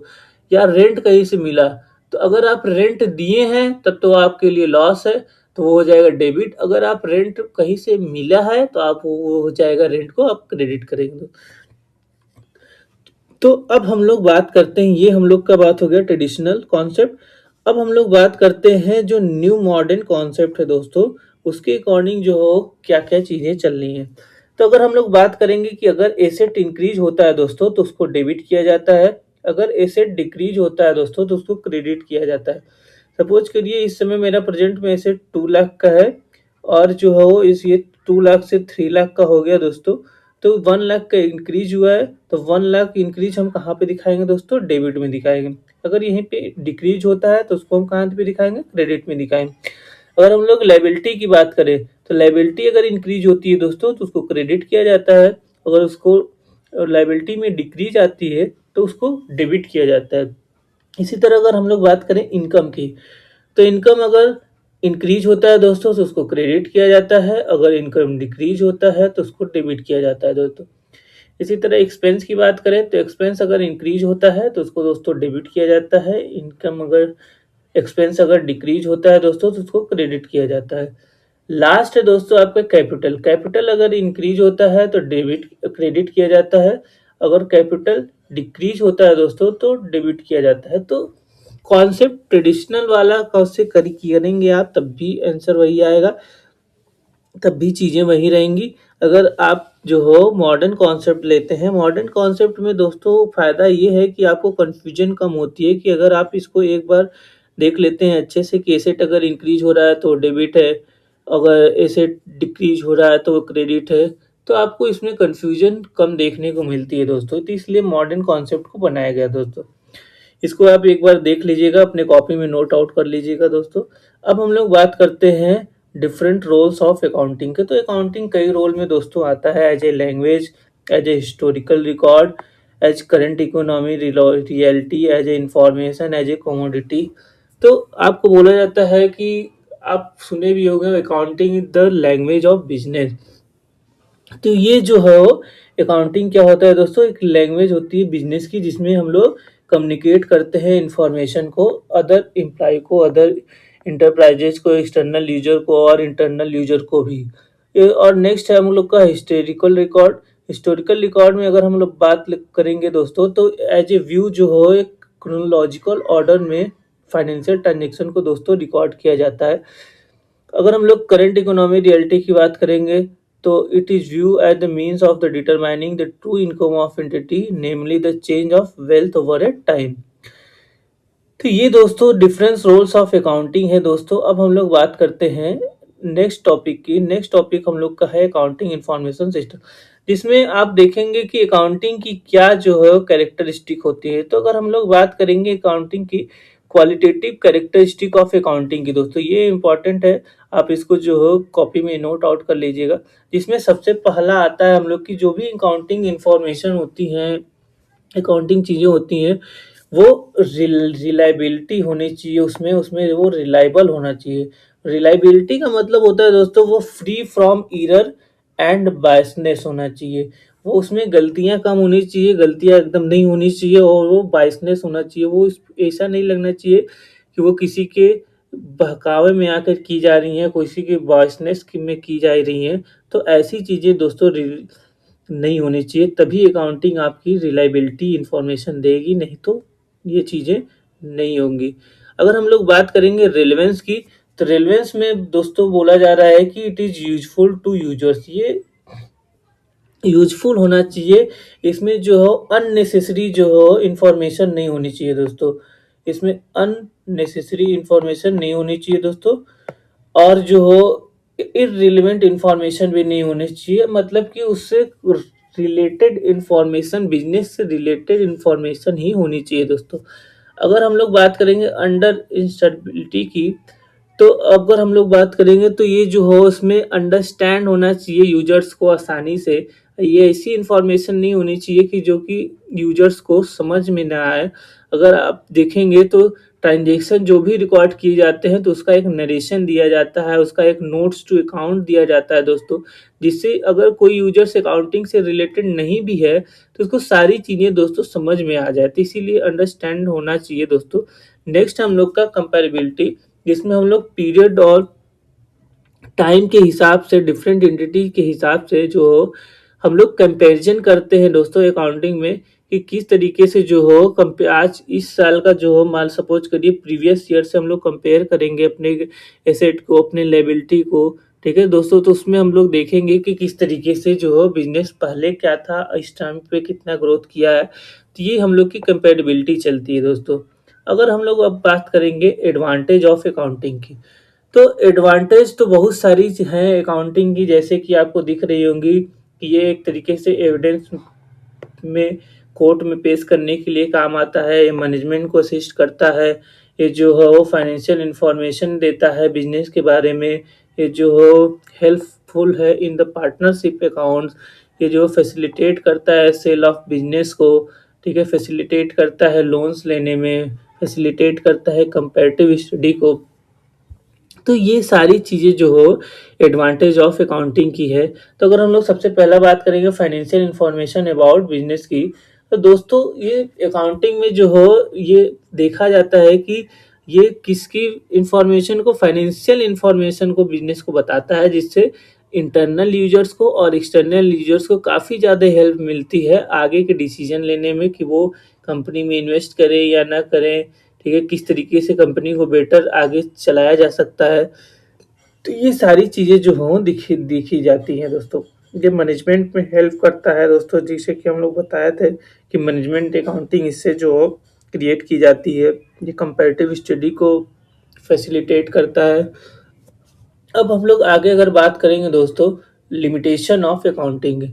या रेंट कहीं से मिला, तो अगर आप रेंट दिए हैं तब तो आपके लिए लॉस है, तो वो हो जाएगा डेबिट। अगर आप रेंट कहीं से मिला है तो आप वो हो जाएगा, रेंट को आप क्रेडिट करेंगे। तो अब हम लोग बात करते हैं, ये हम लोग का बात हो गया ट्रेडिशनल कॉन्सेप्ट। अब हम लोग बात करते हैं जो न्यू मॉडर्न कॉन्सेप्ट है दोस्तों, उसके अकॉर्डिंग जो हो क्या क्या चीज़ें चल रही हैं। तो अगर हम लोग बात करेंगे कि अगर एसेट इंक्रीज होता है दोस्तों तो उसको डेबिट किया जाता है, अगर एसेट डिक्रीज होता है दोस्तों तो उसको क्रेडिट किया जाता है। सपोज करिए इस समय मेरा प्रेजेंट में एसेट 2 लाख का है, और जो है वो इस ये 2 लाख से 3 लाख का हो गया दोस्तों। तो 1 लाख का इंक्रीज हुआ है, तो 1 लाख इंक्रीज हम कहाँ पे दिखाएंगे दोस्तों, डेबिट में दिखाएंगे। अगर यहीं पे डिक्रीज होता है तो उसको हम कहाँ पे दिखाएंगे, क्रेडिट में दिखाएंगे। अगर हम लोग लायबिलिटी की बात करें तो लायबिलिटी अगर इंक्रीज होती है दोस्तों तो उसको क्रेडिट किया जाता है, अगर उसको लायबिलिटी में डिक्रीज आती है तो उसको डेबिट किया जाता है। इसी तरह अगर हम लोग बात करें इनकम की, तो इनकम अगर इंक्रीज होता है दोस्तों तो उसको क्रेडिट किया जाता है, अगर इनकम डिक्रीज होता है तो उसको डेबिट किया जाता है दोस्तों। इसी तरह एक्सपेंस की बात करें तो एक्सपेंस अगर इंक्रीज होता है तो उसको दोस्तों डेबिट किया जाता है, इनकम अगर एक्सपेंस अगर डिक्रीज होता है दोस्तों तो उसको क्रेडिट किया जाता है। लास्ट है दोस्तों आपका कैपिटल, कैपिटल अगर इंक्रीज होता है तो डेबिट क्रेडिट किया जाता है, अगर कैपिटल डिक्रीज होता है दोस्तों तो डेबिट किया जाता है। तो कॉन्सेप्ट ट्रेडिशनल वाला कौन करी करेंगे आप तब भी आंसर वही आएगा, तब भी चीज़ें वही रहेंगी। अगर आप जो हो मॉडर्न कॉन्सेप्ट लेते हैं, मॉडर्न कॉन्सेप्ट में दोस्तों फ़ायदा ये है कि आपको कन्फ्यूजन कम होती है, कि अगर आप इसको एक बार देख लेते हैं अच्छे से कि एसेट अगर इंक्रीज हो रहा है तो डेबिट है, अगर एसेट डिक्रीज हो रहा है तो क्रेडिट है, तो आपको इसमें कन्फ्यूजन कम देखने को मिलती है दोस्तों। तो इसलिए मॉडर्न कॉन्सेप्ट को बनाया गया दोस्तों। इसको आप एक बार देख लीजिएगा, अपने कॉपी में नोट आउट कर लीजिएगा दोस्तों। अब हम लोग बात करते हैं डिफरेंट रोल्स ऑफ अकाउंटिंग के। तो अकाउंटिंग कई रोल में दोस्तों आता है, as a language, as a historical record, as current economy reality, as a information, as a commodity. तो आपको बोला जाता है कि आप सुने भी होंगे accounting is the language of business. तो ये जो है वो अकाउंटिंग क्या होता है दोस्तों, एक लैंग्वेज होती है बिजनेस की, जिसमें हम लोग कम्युनिकेट करते हैं इंफॉर्मेशन को अदर एम्प्लॉय को, अदर इंटरप्राइजेज को, एक्सटर्नल यूजर को और इंटरनल यूजर को भी। और नेक्स्ट है हम लोग का हिस्टोरिकल रिकॉर्ड। हिस्टोरिकल रिकॉर्ड में अगर हम लोग बात करेंगे दोस्तों तो एज ए व्यू जो हो एक क्रोनोलॉजिकल ऑर्डर में फाइनेंशियल ट्रांजेक्शन को दोस्तों रिकॉर्ड किया जाता है। अगर हम लोग करंट इकोनॉमी रियलिटी की बात करेंगे तो it is view as the means of the determining the true income of entity, namely the change of wealth over a time. तो ये दोस्तों डिफरेंस रोल्स ऑफ अकाउंटिंग है दोस्तों। अब हम लोग बात करते हैं नेक्स्ट टॉपिक की। नेक्स्ट टॉपिक हम लोग का है अकाउंटिंग इंफॉर्मेशन सिस्टम, जिसमें आप देखेंगे कि अकाउंटिंग की क्या जो है कैरेक्टरिस्टिक होती है। तो अगर हम लोग बात करेंगे अकाउंटिंग की क्वालिटेटिव कैरेक्टरिस्टिक ऑफ अकाउंटिंग की दोस्तों, ये इम्पोर्टेंट है। आप इसको जो हो कॉपी में नोट आउट कर लीजिएगा। इसमें सबसे पहला आता है हम लोग की जो भी अकाउंटिंग इन्फॉर्मेशन होती हैं, अकाउंटिंग चीज़ें होती हैं, वो रिलायबिलिटी होनी चाहिए उसमें, उसमें वो रिलायबल होना चाहिए। रिलायबिलिटी का मतलब होता है दोस्तों वो free from error and biasness होना चाहिए। वो उसमें गलतियाँ कम होनी चाहिए, गलतियाँ एकदम नहीं होनी चाहिए, और वो बायसनेस होना चाहिए। वो ऐसा नहीं लगना चाहिए कि वो किसी के बहकावे में आकर की जा रही हैं, किसी की बायसनेस में की जा रही हैं। तो ऐसी चीज़ें दोस्तों नहीं होनी चाहिए, तभी अकाउंटिंग आपकी रिलायबिलिटी इन्फॉर्मेशन देगी, नहीं तो ये चीज़ें नहीं होंगी। अगर हम लोग बात करेंगे रेलेवेंस की, तो रेलेवेंस में दोस्तों बोला जा रहा है कि it is useful to users. ये यूजफुल होना चाहिए। इसमें जो हो अननेसेसरी जो हो इन्फॉर्मेशन नहीं होनी चाहिए दोस्तों। इसमें अननेसेसरी इन्फॉर्मेशन नहीं होनी चाहिए दोस्तों। और जो हो इररिलेवेंट इन्फॉर्मेशन भी नहीं होनी चाहिए, मतलब कि उससे रिलेटेड इन्फॉर्मेशन, बिजनेस से रिलेटेड इन्फॉर्मेशन ही होनी चाहिए दोस्तों। अगर हम लोग बात करेंगे अंडर इंस्टेबिलिटी की, तो अगर हम लोग बात करेंगे तो ये जो हो उसमें अंडरस्टैंड होना चाहिए यूजर्स को आसानी से। ये ऐसी इन्फॉर्मेशन नहीं होनी चाहिए कि जो कि यूजर्स को समझ में ना आए। अगर आप देखेंगे तो ट्रांज़ैक्शन जो भी रिकॉर्ड किए जाते हैं तो उसका एक नरेशन दिया जाता है, उसका एक नोट्स टू अकाउंट दिया जाता है दोस्तों, जिससे अगर कोई यूजर्स अकाउंटिंग से रिलेटेड नहीं भी है तो उसको सारी चीज़ें दोस्तों समझ में आ जाती है, इसीलिए अंडरस्टैंड होना चाहिए दोस्तों। नेक्स्ट हम लोग का कंपैरेबिलिटी, जिसमें हम लोग पीरियड और टाइम के हिसाब से, डिफरेंट एंटिटी के हिसाब से जो हम लोग कंपैरिजन करते हैं दोस्तों अकाउंटिंग में, कि किस तरीके से जो हो आज इस साल का जो हो माल सपोज करिए प्रीवियस ईयर से हम लोग कंपेयर करेंगे अपने एसेट को, अपने लायबिलिटी को। ठीक है दोस्तों, तो उसमें हम लोग देखेंगे कि किस तरीके से जो हो बिजनेस पहले क्या था, इस टाइम पे कितना ग्रोथ किया है। तो ये हम लोग की कंपेरेबिलिटी चलती है दोस्तों। अगर हम लोग अब बात करेंगे एडवांटेज ऑफ अकाउंटिंग की, तो एडवांटेज तो बहुत सारी हैं अकाउंटिंग की, जैसे कि आपको दिख रही होंगी कि ये एक तरीके से एविडेंस में कोर्ट में पेश करने के लिए काम आता है, ये मैनेजमेंट को असिस्ट करता है, ये जो है वो फाइनेंशियल इंफॉर्मेशन देता है बिजनेस के बारे में, ये जो हो हेल्पफुल है इन द पार्टनरशिप अकाउंट्स, ये जो फैसिलिटेट करता है सेल ऑफ बिजनेस को। ठीक है, फैसिलिटेट करता है लोन्स लेने में, फैसिलिटेट करता है कंपैरेटिव स्टडी को। तो ये सारी चीज़ें जो हो एडवांटेज ऑफ अकाउंटिंग की है। तो अगर हम लोग सबसे पहला बात करेंगे फाइनेंशियल इंफॉर्मेशन अबाउट बिजनेस की, तो दोस्तों ये अकाउंटिंग में जो हो ये देखा जाता है कि ये किसकी इंफॉर्मेशन को, फाइनेंशियल इंफॉर्मेशन को बिजनेस को बताता है, जिससे इंटरनल यूजर्स को और एक्सटर्नल यूजर्स को काफ़ी ज़्यादा हेल्प मिलती है आगे के डिसीजन लेने में कि वो कंपनी में इन्वेस्ट करें या ना करें। ठीक है, किस तरीके से कंपनी को बेटर आगे चलाया जा सकता है। तो ये सारी चीज़ें जो हों दिखी देखी जाती हैं दोस्तों। ये मैनेजमेंट में हेल्प करता है दोस्तों, जैसे कि हम लोग बताए थे कि मैनेजमेंट अकाउंटिंग इससे जो क्रिएट की जाती है, ये कंपैरेटिव स्टडी को फैसिलिटेट करता है। अब हम लोग आगे अगर बात करेंगे दोस्तों लिमिटेशन ऑफ अकाउंटिंग,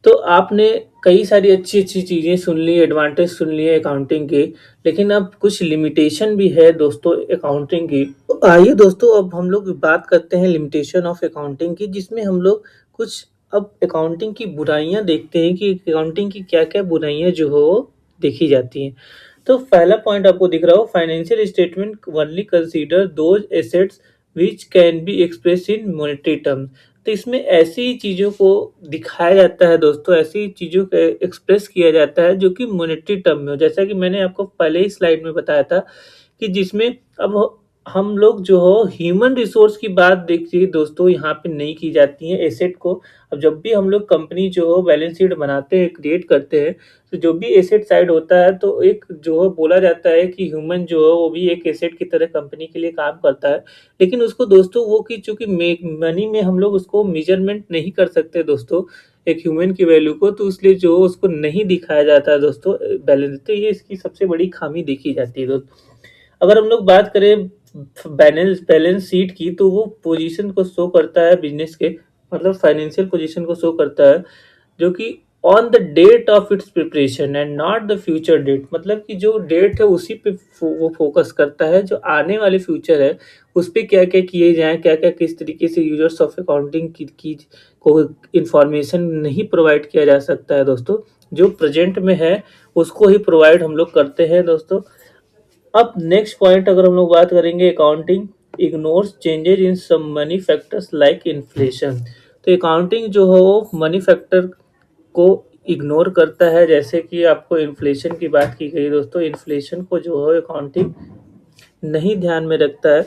तो आपने कई सारी अच्छी-अच्छी चीज़ें सुन ली, एडवांटेज सुन लिए अकाउंटिंग के, लेकिन अब कुछ लिमिटेशन भी है दोस्तों अकाउंटिंग की। तो आइए दोस्तों अब हम लोग बात करते हैं लिमिटेशन ऑफ अकाउंटिंग की, जिसमें हम लोग कुछ अब अकाउंटिंग की बुराइयाँ देखते हैं कि अकाउंटिंग की क्या-क्या बुराइयाँ जो हो देखी जाती हैं। तो पहला पॉइंट आपको दिख रहा हो, financial statement only consider those assets which can be expressed in monetary terms. तो इसमें ऐसी चीज़ों को दिखाया जाता है दोस्तों, ऐसी चीज़ों को एक्सप्रेस किया जाता है जो कि मॉनेटरी टर्म में हो। जैसा कि मैंने आपको पहले ही स्लाइड में बताया था कि जिसमें अब हम लोग जो हो ह्यूमन रिसोर्स की बात देखिए दोस्तों, यहाँ पे नहीं की जाती है एसेट को। अब जब भी हम लोग कंपनी जो हो बैलेंस शीट बनाते हैं, क्रिएट करते हैं, तो जो भी एसेट साइड होता है तो एक जो है बोला जाता है कि ह्यूमन जो है वो भी एक एसेट की तरह कंपनी के लिए काम करता है। लेकिन उसको दोस्तों वो कि चूँकि मनी में हम लोग उसको मेज़रमेंट नहीं कर सकते दोस्तों, एक ह्यूमन की वैल्यू को, तो इसलिए जो उसको नहीं दिखाया जाता है दोस्तों बैलेंस, तो ये इसकी सबसे बड़ी खामी देखी जाती है दोस्तों। अगर हम लोग बात करें बैलेंस बैलेंस शीट की, तो वो पोजीशन को शो करता है बिज़नेस के, मतलब फाइनेंशियल पोजीशन को शो करता है, जो कि on the date of its preparation and not the future date, मतलब कि जो डेट है उसी पे वो फोकस करता है, जो आने वाले फ्यूचर है उस पे क्या क्या किए जाएं, क्या क्या किस तरीके से यूजर्स ऑफ अकाउंटिंग की को इंफॉर्मेशन नहीं प्रोवाइड किया जा सकता है दोस्तों, जो प्रेजेंट में है उसको ही प्रोवाइड हम लोग करते हैं दोस्तों। अब नेक्स्ट पॉइंट अगर हम लोग बात करेंगे, accounting ignores changes in some money factors like inflation. तो अकाउंटिंग जो है वो मनी फैक्टर को इग्नोर करता है, जैसे कि आपको इन्फ्लेशन की बात की गई दोस्तों, इन्फ्लेशन को जो है अकाउंटिंग नहीं ध्यान में रखता है।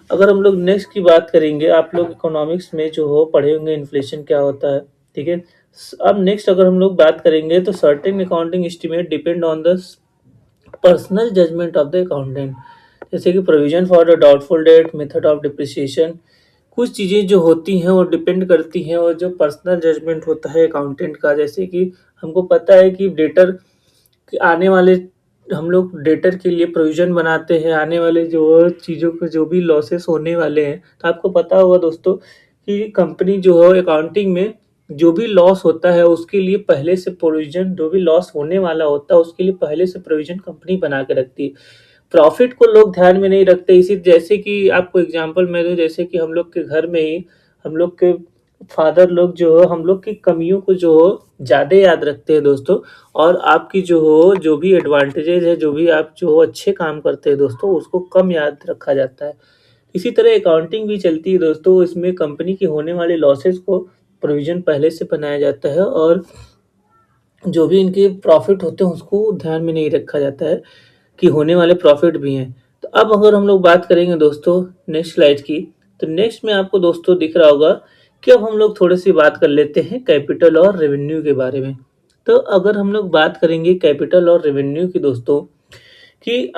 अगर हम लोग नेक्स्ट की बात करेंगे, आप लोग इकोनॉमिक्स में जो हो पढ़े होंगे इन्फ्लेशन क्या होता है, ठीक है। अब नेक्स्ट अगर हम लोग बात करेंगे तो certain accounting estimate depend on the personal judgement of the accountant, जैसे कि provision for the doubtful debt, method of depreciation, कुछ चीज़ें जो होती हैं वो डिपेंड करती हैं और जो पर्सनल जजमेंट होता है अकाउंटेंट का, जैसे कि हमको पता है कि डेटर आने वाले हम लोग डेटर के लिए प्रोविजन बनाते हैं, आने वाले जो चीज़ों को जो भी लॉसेस होने वाले हैं, तो आपको पता होगा दोस्तों कि कंपनी जो है अकाउंटिंग में जो भी लॉस होता है उसके लिए पहले से प्रोविजन, जो भी लॉस होने वाला होता है उसके लिए पहले से प्रोविजन कंपनी बना के रखती है। प्रॉफिट को लोग ध्यान में नहीं रखते, इसी जैसे कि आपको एग्जांपल मैं दूं, जैसे कि हम लोग के घर में ही हम लोग के फादर लोग जो हो हम लोग की कमियों को जो हो ज़्यादा याद रखते हैं दोस्तों, और आपकी जो हो जो भी एडवांटेजेस है, जो भी आप जो अच्छे काम करते हैं दोस्तों उसको कम याद रखा जाता है। इसी तरह अकाउंटिंग भी चलती है दोस्तों, इसमें कंपनी की होने वाले लॉसेस को प्रोविजन पहले से बनाया जाता है और जो भी इनके प्रॉफिट होते हैं उसको ध्यान में नहीं रखा जाता है कि होने वाले प्रॉफिट भी हैं। तो अब अगर हम लोग बात करेंगे दोस्तों नेक्स्ट स्लाइड की, तो नेक्स्ट में आपको दोस्तों दिख रहा होगा कि अब हम लोग थोड़ी सी बात कर लेते हैं कैपिटल और रेवेन्यू के बारे में। तो अगर हम लोग बात करेंगे कैपिटल और रेवेन्यू की दोस्तों, कि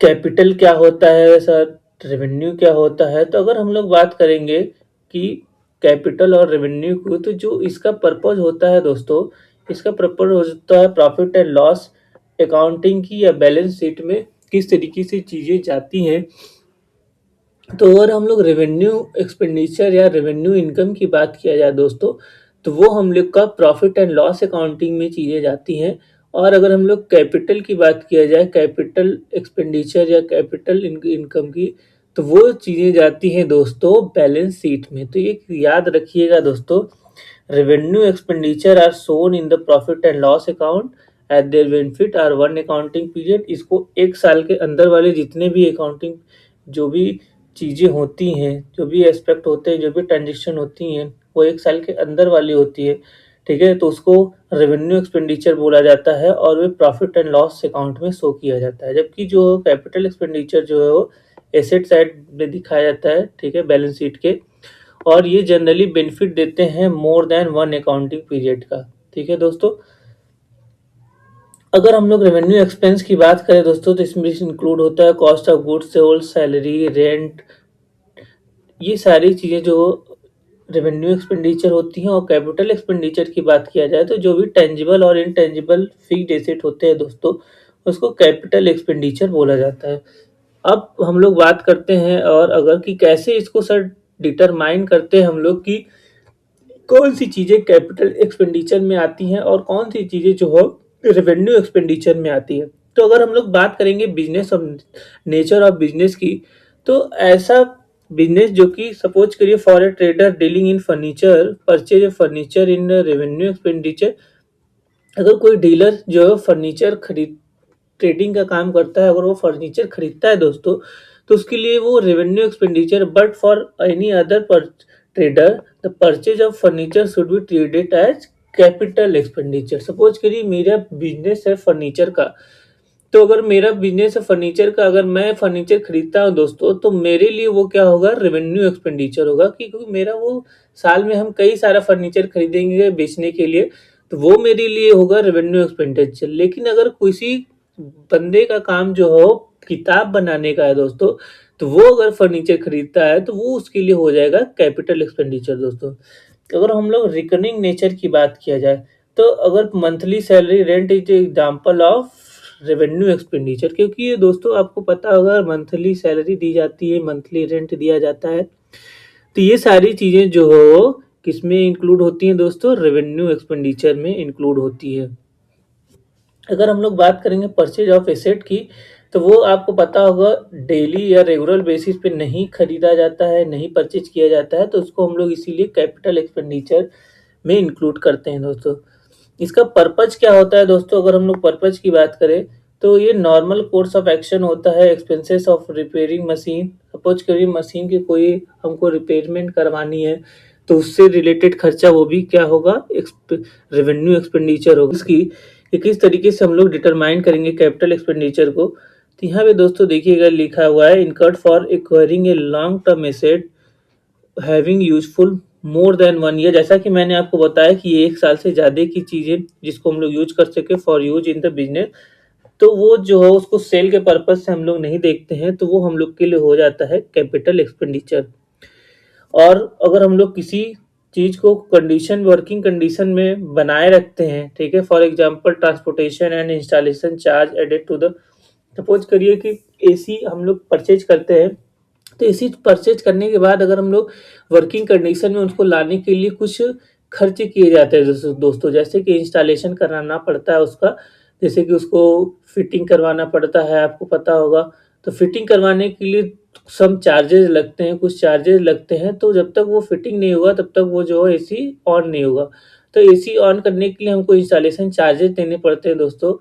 कैपिटल क्या होता है सर, रेवेन्यू क्या होता है, तो अगर हम लोग बात करेंगे कि कैपिटल और रेवेन्यू को, तो जो इसका पर्पज होता है दोस्तों, इसका पर्पज होता है प्रॉफिट एंड लॉस अकाउंटिंग की या बैलेंस शीट में किस तरीके से चीज़ें जाती हैं। तो अगर हम लोग रेवेन्यू एक्सपेंडिचर या रेवेन्यू इनकम की बात किया जाए दोस्तों, तो वो हम लोग का प्रॉफिट एंड लॉस अकाउंटिंग में चीज़ें जाती हैं। और अगर हम लोग कैपिटल की बात किया जाए, कैपिटल एक्सपेंडिचर या कैपिटल इनकम की, तो वो चीज़ें जाती हैं दोस्तों बैलेंस शीट में। तो ये याद रखिएगा दोस्तों, revenue expenditure are shown in the profit and loss account at their benefit are one accounting period. इसको एक साल के अंदर वाले जितने भी अकाउंटिंग जो भी चीज़ें होती हैं, जो भी एस्पेक्ट होते हैं, जो भी ट्रांजेक्शन होती हैं, वो एक साल के अंदर वाली होती है, ठीक है। तो उसको रेवेन्यू एक्सपेंडिचर बोला जाता है और वे प्रॉफिट एंड लॉस अकाउंट में शो किया जाता है। जबकि जो कैपिटल एक्सपेंडिचर जो है वो एसेट साइड में दिखाया जाता है, ठीक है, बैलेंस शीट के, और ये जनरली बेनिफिट देते हैं more than one accounting period का, ठीक है दोस्तों। अगर हम लोग रेवेन्यू एक्सपेंस की बात करें दोस्तों, तो इसमें इंक्लूड होता है cost of goods sold, salary, rent, ये सारी चीज़ें जो रेवेन्यू एक्सपेंडिचर होती हैं। और कैपिटल एक्सपेंडिचर की बात किया जाए तो जो भी टेंजिबल और इनटेंजिबल फिक्स्ड एसेट होते हैं दोस्तों, उसको कैपिटल एक्सपेंडिचर बोला जाता है। अब हम लोग बात करते हैं और अगर कि कैसे इसको सर डिटरमाइन करते हैं हम लोग कि कौन सी चीज़ें कैपिटल एक्सपेंडिचर में आती हैं और कौन सी चीज़ें जो हो रेवेन्यू एक्सपेंडिचर में आती है। तो अगर हम लोग बात करेंगे बिजनेस और नेचर ऑफ बिजनेस की, तो ऐसा बिजनेस जो कि सपोज करिए for a trader dealing in furniture purchase furniture in revenue expenditure, अगर कोई डीलर जो है फर्नीचर खरीद ट्रेडिंग का काम करता है, अगर वो फर्नीचर खरीदता है दोस्तों, तो उसके लिए वो revenue expenditure, but for any other पर trader the purchase of furniture should be treated as capital expenditure. Suppose करिए मेरा बिजनेस है फर्नीचर का, तो अगर मेरा बिजनेस है फर्नीचर का, अगर मैं फर्नीचर खरीदता हूँ दोस्तों, तो मेरे लिए वो क्या होगा, रेवेन्यू एक्सपेंडिचर होगा, क्योंकि मेरा वो साल में हम कई सारा फर्नीचर खरीदेंगे बेचने के लिए, तो वो मेरे लिए होगा रेवेन्यू एक्सपेंडिचर। लेकिन अगर किसी बंदे का काम जो हो किताब बनाने का है दोस्तों, तो वो अगर फर्नीचर खरीदता है तो वो उसके लिए हो जाएगा कैपिटल एक्सपेंडिचर दोस्तों। अगर हम लोग रिकरिंग नेचर की बात किया जाए, तो अगर monthly salary rent is example of revenue expenditure, क्योंकि ये दोस्तों आपको पता होगा मंथली सैलरी दी जाती है, मंथली रेंट दिया जाता है, तो ये सारी चीज़ें जो हो किसमें इंक्लूड होती हैं दोस्तों? रेवेन्यू एक्सपेंडिचर में इंक्लूड होती है। अगर हम लोग बात करेंगे परचेज ऑफ एसेट की, तो वो आपको पता होगा डेली या रेगुलर बेसिस पे नहीं खरीदा जाता है, नहीं परचेज किया जाता है, तो उसको हम लोग इसीलिए कैपिटल एक्सपेंडिचर में इंक्लूड करते हैं दोस्तों। इसका पर्पज क्या होता है दोस्तों? अगर हम लोग पर्पज की बात करें, तो ये नॉर्मल कोर्स ऑफ एक्शन होता है। Expenses of repairing machine, suppose करिए मशीन की कोई हमको रिपेयरमेंट करवानी है, तो उससे रिलेटेड खर्चा वो भी क्या होगा? रेवेन्यू एक्सपेंडिचर होगा। इसकी कि किस तरीके से हम लोग डिटरमाइन करेंगे कैपिटल एक्सपेंडिचर को, तो यहाँ पे दोस्तों देखिएगा लिखा हुआ है incurred for acquiring a long term asset having useful more than 1 year. जैसा कि मैंने आपको बताया कि ये 1 साल से ज़्यादा की चीज़ें जिसको हम लोग यूज कर सके for use in the business, तो वो जो है उसको सेल के पर्पज से हम लोग नहीं देखते हैं, तो वो हम लोग के लिए हो जाता है कैपिटल एक्सपेंडिचर। और अगर हम लोग किसी चीज को कंडीशन वर्किंग कंडीशन में बनाए रखते हैं, ठीक है, for example transportation and installation charge added to the, suppose करिए कि एसी हम लोग परचेज करते हैं, तो एसी परचेज करने के बाद अगर हम लोग वर्किंग कंडीशन में उसको लाने के लिए कुछ खर्च किए जाते हैं दोस्तों, जैसे कि इंस्टॉलेशन कराना पड़ता है उसका, जैसे कि उसको फिटिंग करवाना पड़ता है, आपको पता होगा। तो फिटिंग करवाने के लिए सम चार्जेस लगते हैं, कुछ चार्जेस लगते हैं, तो जब तक वो फिटिंग नहीं होगा तब तक वो जो है एसी ऑन नहीं होगा। तो एसी ऑन करने के लिए हमको इंस्टॉलेशन चार्जेस देने पड़ते हैं दोस्तों।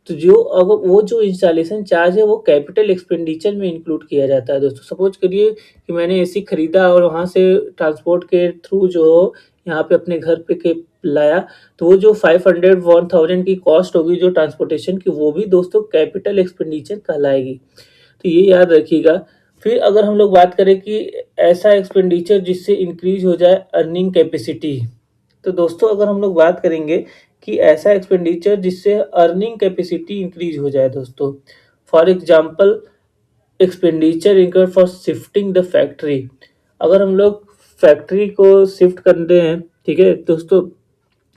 तो जो अगर वो जो इंस्टॉलेशन चार्ज है वो कैपिटल एक्सपेंडिचर में इंक्लूड किया जाता है दोस्तों। सपोज करिए कि मैंने एसी खरीदा और वहाँ से ट्रांसपोर्ट के थ्रू जो यहाँ पे अपने घर पे के लाया, तो वो जो 500-1000 की कॉस्ट होगी जो ट्रांसपोर्टेशन की, वो भी दोस्तों कैपिटल एक्सपेंडिचर कहलाएगी। तो ये याद रखिएगा। फिर अगर हम लोग बात करें कि ऐसा एक्सपेंडिचर जिससे इंक्रीज हो जाए अर्निंग कैपेसिटी, तो दोस्तों अगर हम लोग बात करेंगे कि ऐसा एक्सपेंडिचर जिससे अर्निंग कैपेसिटी इंक्रीज हो जाए दोस्तों, for example expenditure incurred for shifting the factory. अगर हम लोग फैक्ट्री को शिफ्ट करते हैं, ठीक है दोस्तों,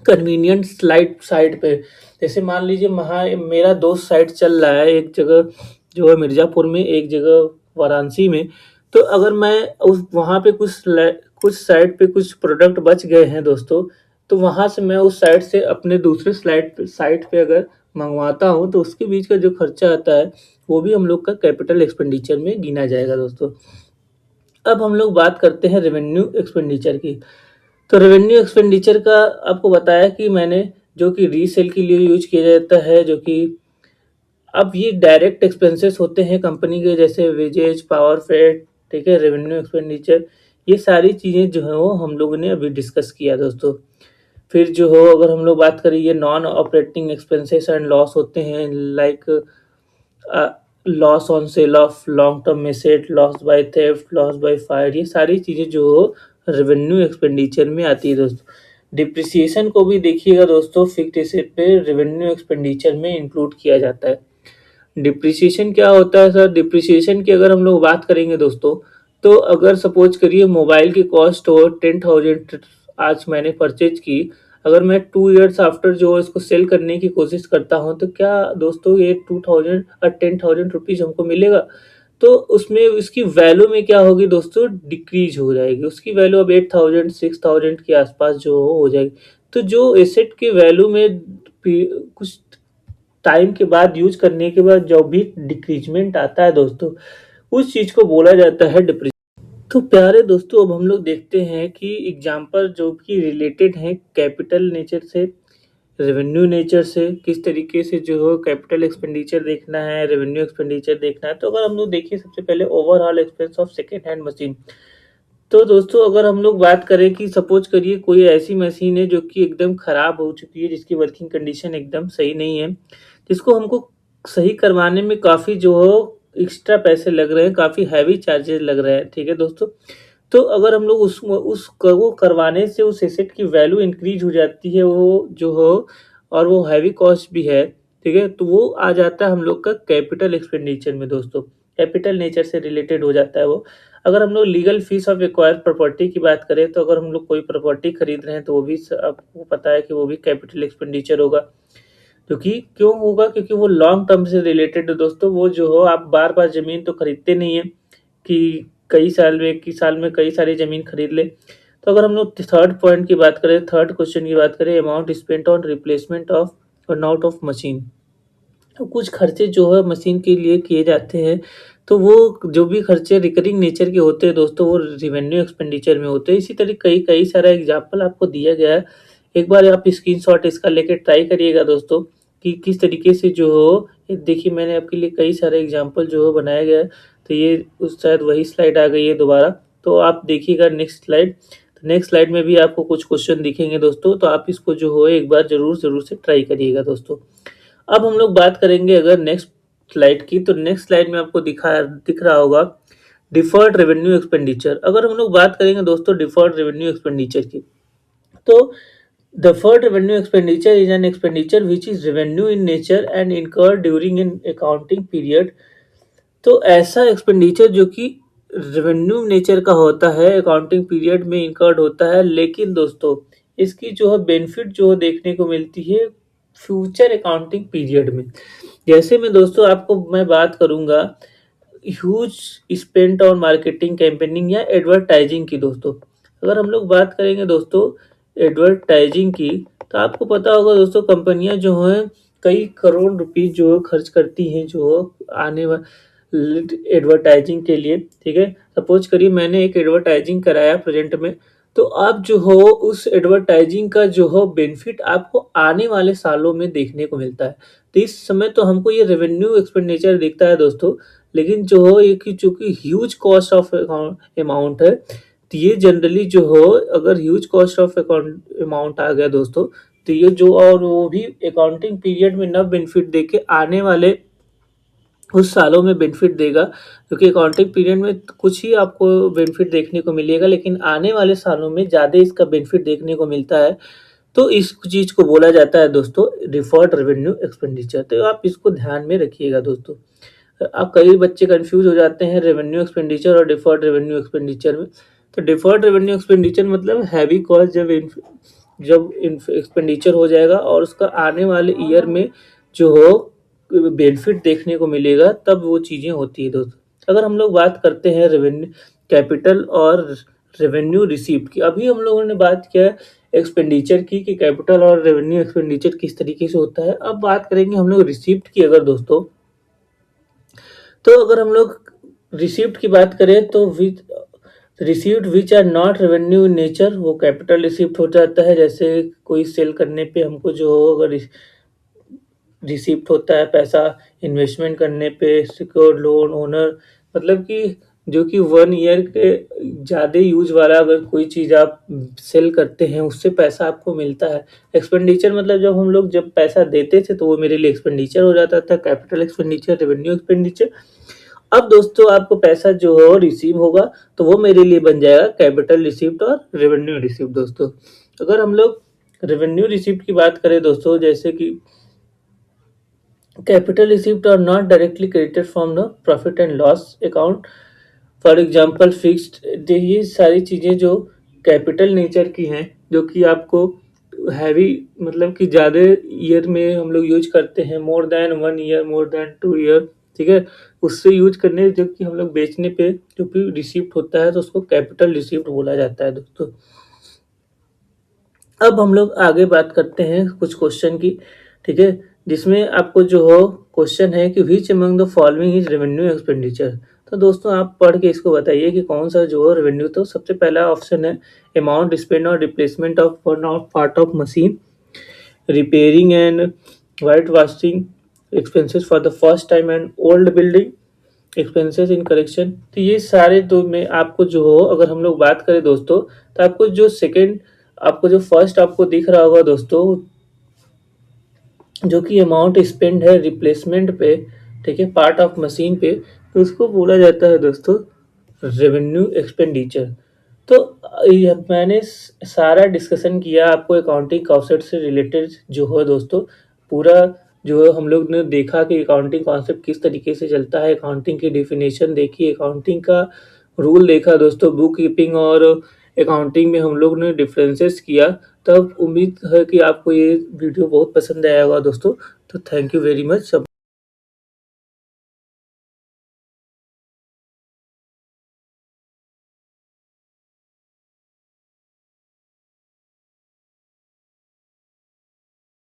कन्वीनियंट साइड पे, जैसे मान लीजिए मेरा 2 साइट चल रहा है, एक जगह जो है मिर्जापुर में, एक जगह वाराणसी में। तो अगर मैं उस वहाँ पे कुछ साइट पे कुछ प्रोडक्ट बच गए हैं दोस्तों, तो वहाँ से मैं उस साइट से अपने दूसरे साइट पे अगर मंगवाता हूँ, तो उसके बीच का जो खर्चा आता है वो भी हम लोग का कैपिटल एक्सपेंडिचर में गिना जाएगा दोस्तों। अब हम लोग बात करते हैं रेवेन्यू एक्सपेंडिचर की। तो रेवेन्यू एक्सपेंडिचर का आपको बताया कि मैंने, जो कि रीसेल के लिए यूज किया जाता है, जो कि अब ये डायरेक्ट एक्सपेंसेस होते हैं कंपनी के, जैसे वेजेज, पावर फेट, ठीक है, रेवेन्यू एक्सपेंडिचर, ये सारी चीज़ें जो है वो हम लोगों ने अभी डिस्कस किया दोस्तों। फिर जो हो अगर हम लोग बात करें, ये non operating expenses and loss होते हैं, like loss on sale of long term asset, loss by theft, loss by fire, ये सारी चीज़ें जो रेवेन्यू एक्सपेंडिचर में आती है दोस्तों। डिप्रिसिएशन को भी देखिएगा दोस्तों, फिक्स्ड एसेट पे रेवेन्यू एक्सपेंडिचर में इंक्लूड किया जाता है। डिप्रिसिएशन क्या होता है सर? डिप्रिसिएशन की अगर हम लोग बात करेंगे दोस्तों, तो अगर सपोज करिए मोबाइल की कॉस्ट हो 10,000, आज मैंने परचेज की, अगर मैं 2 ईयर्स आफ्टर जो इसको सेल करने की कोशिश करता हूँ, तो क्या दोस्तों ये 2000 और 10,000 रुपीज़ हमको मिलेगा? तो उसमें उसकी वैल्यू में क्या होगी दोस्तों? डिक्रीज हो जाएगी। उसकी वैल्यू अब 8,000 6,000 के आसपास जो हो जाएगी। तो जो एसेट के वैल्यू में कुछ टाइम के बाद, यूज करने के बाद जो भी डिक्रीजमेंट आता है दोस्तों, उस चीज को बोला जाता है डिप्रिसिएशन। तो प्यारे दोस्तों, अब हम लोग देखते हैं कि एग्जाम्पल जो कि रिलेटेड हैं कैपिटल नेचर से, रेवेन्यू नेचर से, किस तरीके से जो है कैपिटल एक्सपेंडिचर देखना है, रेवेन्यू एक्सपेंडिचर देखना है। तो अगर हम लोग देखिए, सबसे पहले overall expense of second hand machine. तो दोस्तों अगर हम लोग बात करें कि सपोज करिए कोई ऐसी मशीन है जो कि एकदम खराब हो चुकी है, जिसकी वर्किंग कंडीशन एकदम सही नहीं है, जिसको हमको सही करवाने में काफ़ी जो हो एक्स्ट्रा पैसे लग रहे हैं, काफ़ी हैवी चार्जेस लग रहे हैं, ठीक है दोस्तों। तो अगर हम लोग उस वो करवाने से उस एसेट की वैल्यू इंक्रीज हो जाती है, वो जो हो, और वो हैवी कॉस्ट भी है, ठीक है, तो वो आ जाता है हम लोग का कैपिटल एक्सपेंडिचर में दोस्तों। कैपिटल नेचर से रिलेटेड हो जाता है वो। अगर हम लोग legal fees of acquired property की बात करें, तो अगर हम लोग कोई प्रॉपर्टी खरीद रहे हैं, तो वो भी आपको पता है कि वो भी कैपिटल एक्सपेंडिचर होगा। क्योंकि क्यों होगा? क्योंकि वो लॉन्ग टर्म से रिलेटेड है दोस्तों। वो जो हो, आप बार बार जमीन तो खरीदते नहीं है कि कई साल में, एक ही साल में कई सारी जमीन खरीद ले। तो अगर हम लोग थर्ड पॉइंट की बात करें, थर्ड क्वेश्चन की बात करें, amount spent on replacement of run out of machine. तो कुछ खर्चे जो है मशीन के लिए किए जाते हैं, तो वो जो भी खर्चे रिकरिंग नेचर के होते हैं दोस्तों, वो रेवेन्यू एक्सपेंडिचर में होते हैं। इसी तरह कई कई सारा एग्जांपल आपको दिया गया है। एक बार आप स्क्रीनशॉट इसका लेके ट्राई करिएगा दोस्तों कि किस तरीके से जो हो, ये देखिए मैंने आपके लिए कई सारे एग्जांपल जो है बनाया गया है। तो ये उस शायद वही स्लाइड आ गई है दोबारा, तो आप देखिएगा नेक्स्ट स्लाइड। तो नेक्स्ट स्लाइड में भी आपको कुछ क्वेश्चन दिखेंगे दोस्तों, तो आप इसको जो हो एक बार ज़रूर से ट्राई करिएगा दोस्तों। अब हम लोग बात करेंगे अगर नेक्स्ट स्लाइड की, तो नेक्स्ट स्लाइड में आपको दिख रहा होगा डिफर्ड रेवेन्यू एक्सपेंडिचर। अगर हम लोग बात करेंगे दोस्तों डिफर्ड रेवेन्यू एक्सपेंडिचर की, तो deferred revenue expenditure is an expenditure which is revenue in nature and incurred during an accounting period। तो ऐसा एक्सपेंडिचर जो कि रेवेन्यू नेचर का होता है, अकाउंटिंग पीरियड में इंकर्ड होता है, लेकिन दोस्तों इसकी जो है बेनिफिट जो देखने को मिलती है फ्यूचर अकाउंटिंग पीरियड में। जैसे मैं दोस्तों आपको मैं बात करूंगा huge spent on marketing campaigning या एडवर्टाइजिंग की दोस्तों। अगर हम लोग बात करेंगे दोस्तों एडवर्टाइजिंग की, तो आपको पता होगा दोस्तों कंपनियां जो हैं कई करोड़ रुपीस जो खर्च करती हैं जो आने वाले एडवर्टाइजिंग के लिए, ठीक है। सपोज करिए मैंने एक एडवर्टाइजिंग कराया प्रेजेंट में, तो आप जो हो उस एडवर्टाइजिंग का जो हो बेनिफिट आपको आने वाले सालों में देखने को मिलता है। तो इस समय तो हमको ये रेवेन्यू एक्सपेंडिचर दिखता है दोस्तों, लेकिन जो हो ये कि चूंकि ह्यूज कॉस्ट ऑफ अमाउंट है, तो ये जनरली जो हो अगर ह्यूज कॉस्ट ऑफ अमाउंट आ गया दोस्तों, तो ये जो और वो भी अकाउंटिंग पीरियड में न बेनिफिट देके आने वाले उस सालों में बेनिफिट देगा, क्योंकि अकाउंटिंग पीरियड में कुछ ही आपको बेनिफिट देखने को मिलेगा, लेकिन आने वाले सालों में ज़्यादा इसका बेनिफिट देखने को मिलता है। तो इस चीज़ को बोला जाता है दोस्तों डिफर्ड रेवेन्यू एक्सपेंडिचर। तो आप इसको ध्यान में रखिएगा दोस्तों। अब कई बच्चे कंफ्यूज हो जाते हैं रेवेन्यू एक्सपेंडिचर और डिफर्ड रेवेन्यू एक्सपेंडिचर में। तो डिफर्ड रेवेन्यू एक्सपेंडिचर मतलब हैवी कॉस्ट जब एक्सपेंडिचर हो जाएगा और उसका आने वाले ईयर में जो हो बेनिफिट देखने को मिलेगा, तब वो चीज़ें होती है दोस्तों। अगर हम लोग बात करते हैं रेवेन्यू कैपिटल और रेवेन्यू रिसीप्ट की, अभी हम लोगों ने बात किया एक्सपेंडिचर की कि कैपिटल और रेवेन्यू एक्सपेंडिचर किस तरीके से होता है। अब बात करेंगे हम लोग रिसीप्ट की अगर दोस्तों, तो अगर हम लोग रिसीप्ट की बात करें तो received which are not revenue in nature, वो कैपिटल रिसीप्ट हो जाता है। जैसे कोई सेल करने पे हमको जो अगर रिसीप्ट होता है पैसा, इन्वेस्टमेंट करने पे सिक्योर लोन ओनर, मतलब कि जो कि 1 ईयर के ज़्यादा यूज वाला अगर कोई चीज़ आप सेल करते हैं उससे पैसा आपको मिलता है। एक्सपेंडिचर मतलब जब पैसा देते थे तो वो मेरे लिए एक्सपेंडिचर हो जाता था, कैपिटल एक्सपेंडिचर, रेवेन्यू एक्सपेंडिचर। अब दोस्तों आपको पैसा जो हो रिसीव होगा तो वो मेरे लिए बन जाएगा कैपिटल रिसिप्ट और रेवेन्यू रिसिप्ट दोस्तों। अगर हम लोग रेवेन्यू रिसिप्ट की बात करें दोस्तों, जैसे कि capital receipt are not directly credited from the profit and loss account, for example fixed. ये सारी चीज़ें जो कैपिटल नेचर की हैं, जो कि आपको हैवी मतलब कि ज़्यादा ईयर में हम लोग यूज करते हैं, more than 1 year, more than 2 year, ठीक है। उससे यूज करने जब कि हम लोग बेचने पे जो भी रिसिप्ट होता है तो उसको कैपिटल रिसिप्ट बोला जाता है दोस्तों। अब हम लोग आगे बात करते हैं कुछ क्वेश्चन की, ठीक है, जिसमें आपको जो हो क्वेश्चन है कि which among the following is revenue expenditure. तो दोस्तों आप पढ़ के इसको बताइए कि कौन सा जो है रेवेन्यू। तो सबसे पहला ऑप्शन है amount spend on replacement of part of machine, repairing and white washing expenses for the first time and old building expenses in correction. तो ये सारे तो में आपको जो हो अगर हम लोग बात करें दोस्तों, तो आपको जो फर्स्ट आपको दिख रहा होगा दोस्तों, जो कि अमाउंट स्पेंड है रिप्लेसमेंट पे, ठीक है, पार्ट ऑफ मशीन पे, तो उसको बोला जाता है दोस्तों रेवेन्यू एक्सपेंडिचर। तो मैंने सारा डिस्कशन किया आपको अकाउंटिंग कॉन्सेप्ट से रिलेटेड जो है दोस्तों, पूरा जो है हम लोग ने देखा कि अकाउंटिंग कॉन्सेप्ट किस तरीके से चलता है, अकाउंटिंग की डेफिनेशन देखी, अकाउंटिंग का रूल देखा दोस्तों, बुक कीपिंग और अकाउंटिंग में हम लोग ने डिफरेंसेस किया। तब उम्मीद है कि आपको ये वीडियो बहुत पसंद आया होगा दोस्तों। तो थैंक यू वेरी मच।